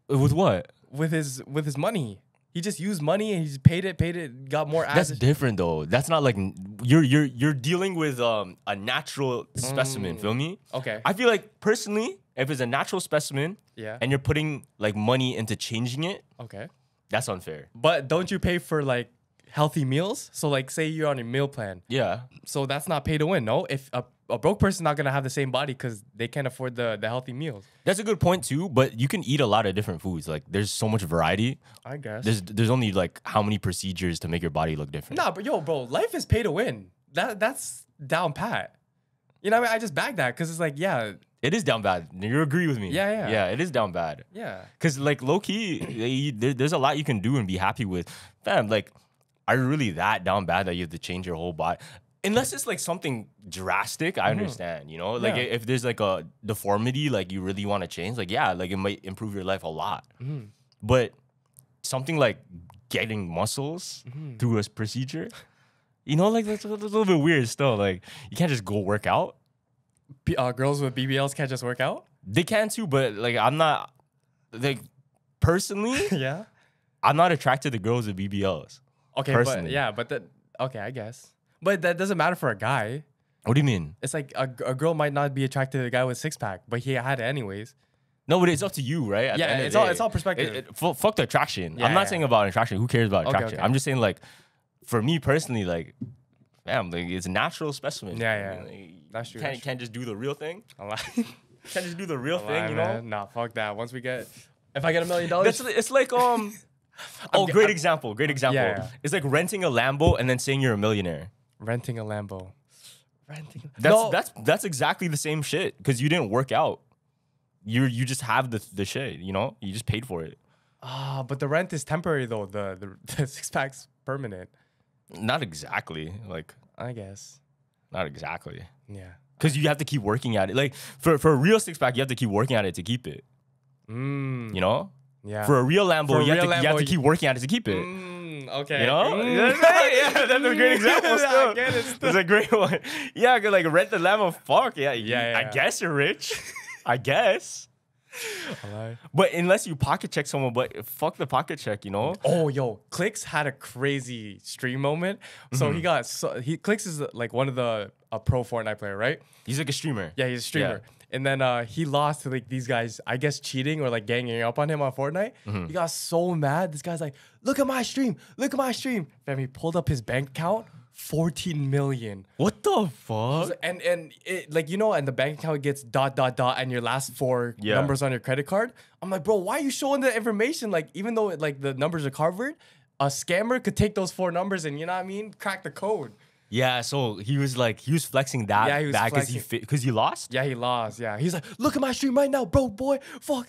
With what?
With his money. He just used money and he just paid it, got more assets.
That's different though. That's not like you're dealing with a natural specimen, feel me?
Okay.
I feel like personally, if it's a natural specimen, and you're putting like money into changing it,
okay,
that's unfair.
But don't you pay for like healthy meals? So like say you're on a meal plan.
Yeah.
So that's not pay to win, no? If a broke person's not gonna have the same body because they can't afford the healthy meals.
That's a good point too, but you can eat a lot of different foods. Like there's so much variety.
I guess.
There's only like how many procedures to make your body look different.
Nah, but bro, life is pay to win. That's down pat. You know what I mean? I just back that because it's like, yeah.
It is down bad. You agree with me?
Yeah.
Yeah, it is down bad.
Yeah.
Because like low key, there's a lot you can do and be happy with. Fam, like, are you really that down bad that you have to change your whole body? Unless it's like something drastic, I understand, you know? Like if there's like a deformity, like you really want to change, like yeah, like it might improve your life a lot. But something like getting muscles through a procedure. You know, like that's a little bit weird still. Like you can't just go work out.
Girls with BBLs can't just work out?
They can too, but like I'm not like personally,
yeah.
I'm not attracted to girls with BBLs.
Okay,
personally.
Okay, I guess. But that doesn't matter for a guy.
What do you mean?
It's like a girl might not be attracted to a guy with six-pack, but he had it anyways.
No, but it's up to you, right?
It's all perspective.
Fuck the attraction. I'm not saying about attraction. Who cares about attraction?
Okay.
I'm just saying like, for me personally, like, fam, like it's a natural specimen.
Yeah.
Like,
That's true.
Can't just do the real thing.
Can't
just do the real thing, you know?
Nah, fuck that. If I get $1 million,
it's like great example.
Yeah.
It's like renting a Lambo and then saying you're a millionaire.
Renting a Lambo.
That's exactly the same shit because you didn't work out. You just have the shit, you know? You just paid for it.
But the rent is temporary though. The six-pack's permanent.
Not exactly. Like
I guess.
Not exactly.
Yeah.
Because you have to keep working at it. Like for a real six-pack, you have to keep working at it to keep it. You know?
Yeah.
For a real Lambo, you have to keep working at it to keep it.
Okay.
You know? Yeah, that's a great example still.
I get it still.
It's a great one. Yeah, I could like rent the Lambo. Fuck, yeah. I guess you're rich. I guess. But unless you pocket check someone, but fuck the pocket check, you know?
Oh, yo, Clicks had a crazy stream moment. So Clicks is like one of a pro Fortnite player, right?
He's like a streamer.
Yeah, he's a streamer. Yeah. And then he lost to like these guys, I guess cheating or like ganging up on him on Fortnite. He got so mad. This guy's like, look at my stream. Fam, he pulled up his bank account. 14 million.
What the fuck?
And it, like, you know, and the bank account gets ... and your last four numbers on your credit card. I'm like, bro, why are you showing the information? Like, even though like the numbers are covered, a scammer could take those four numbers and, you know what I mean, crack the code.
Yeah, so he was flexing that.
Yeah, he was flexing.
Because he lost?
Yeah, he lost. Yeah. He's like, look at my stream right now, bro, boy. Fuck.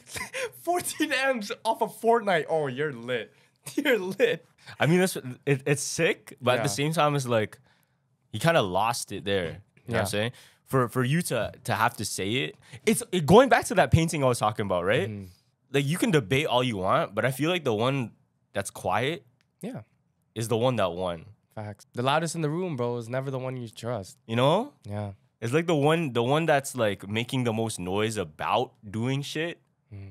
14 M's off of Fortnite. Oh, you're lit. You're lit.
I mean, it's sick, but at the same time, it's like he kind of lost it there. You know what I'm saying? For you to have to say it, it's going back to that painting I was talking about, right? Like you can debate all you want, but I feel like the one that's quiet, is the one that won.
Facts. The loudest in the room, bro, is never the one you trust.
You know?
Yeah.
It's like the one that's like making the most noise about doing shit.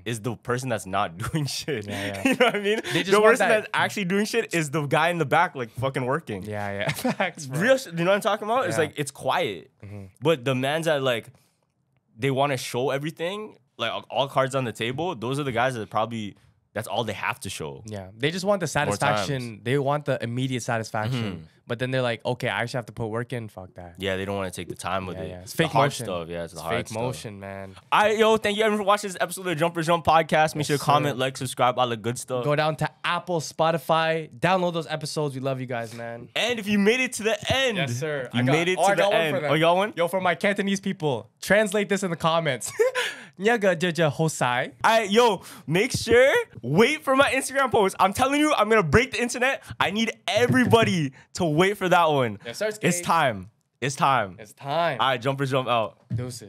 Is the person that's not doing shit. Yeah. You know what I mean? The person that's actually doing shit is the guy in the back, like fucking working.
Yeah. Facts, bro.
Real, you know what I'm talking about? It's like, it's quiet. But the mans that like, they want to show everything, like all cards on the table, those are the guys that probably, that's all they have to show.
Yeah. They just want the satisfaction. They want the immediate satisfaction. But then they're like, okay, I actually have to put work in. Fuck that.
Yeah, they don't want to take the time with it.
It's fake motion.
Stuff. Yeah, it's the hard
fake motion, man.
All right, yo, thank you everyone for watching this episode of the Jumper Jump podcast. Make sure to comment, like, subscribe, all the good stuff.
Go down to Apple, Spotify, download those episodes. We love you guys, man.
And if you made it to the end,
yes, sir.
You made it to the end. Oh, you got one?
Yo, for my Cantonese people, translate this in the comments. Nyaga jaja hosai.
All right, yo, make sure, wait for my Instagram post. I'm telling you, I'm going to break the internet. I need everybody to wait for that one.
Yes, sir.
It's time. All right, Jumper Jump out.
Deuces.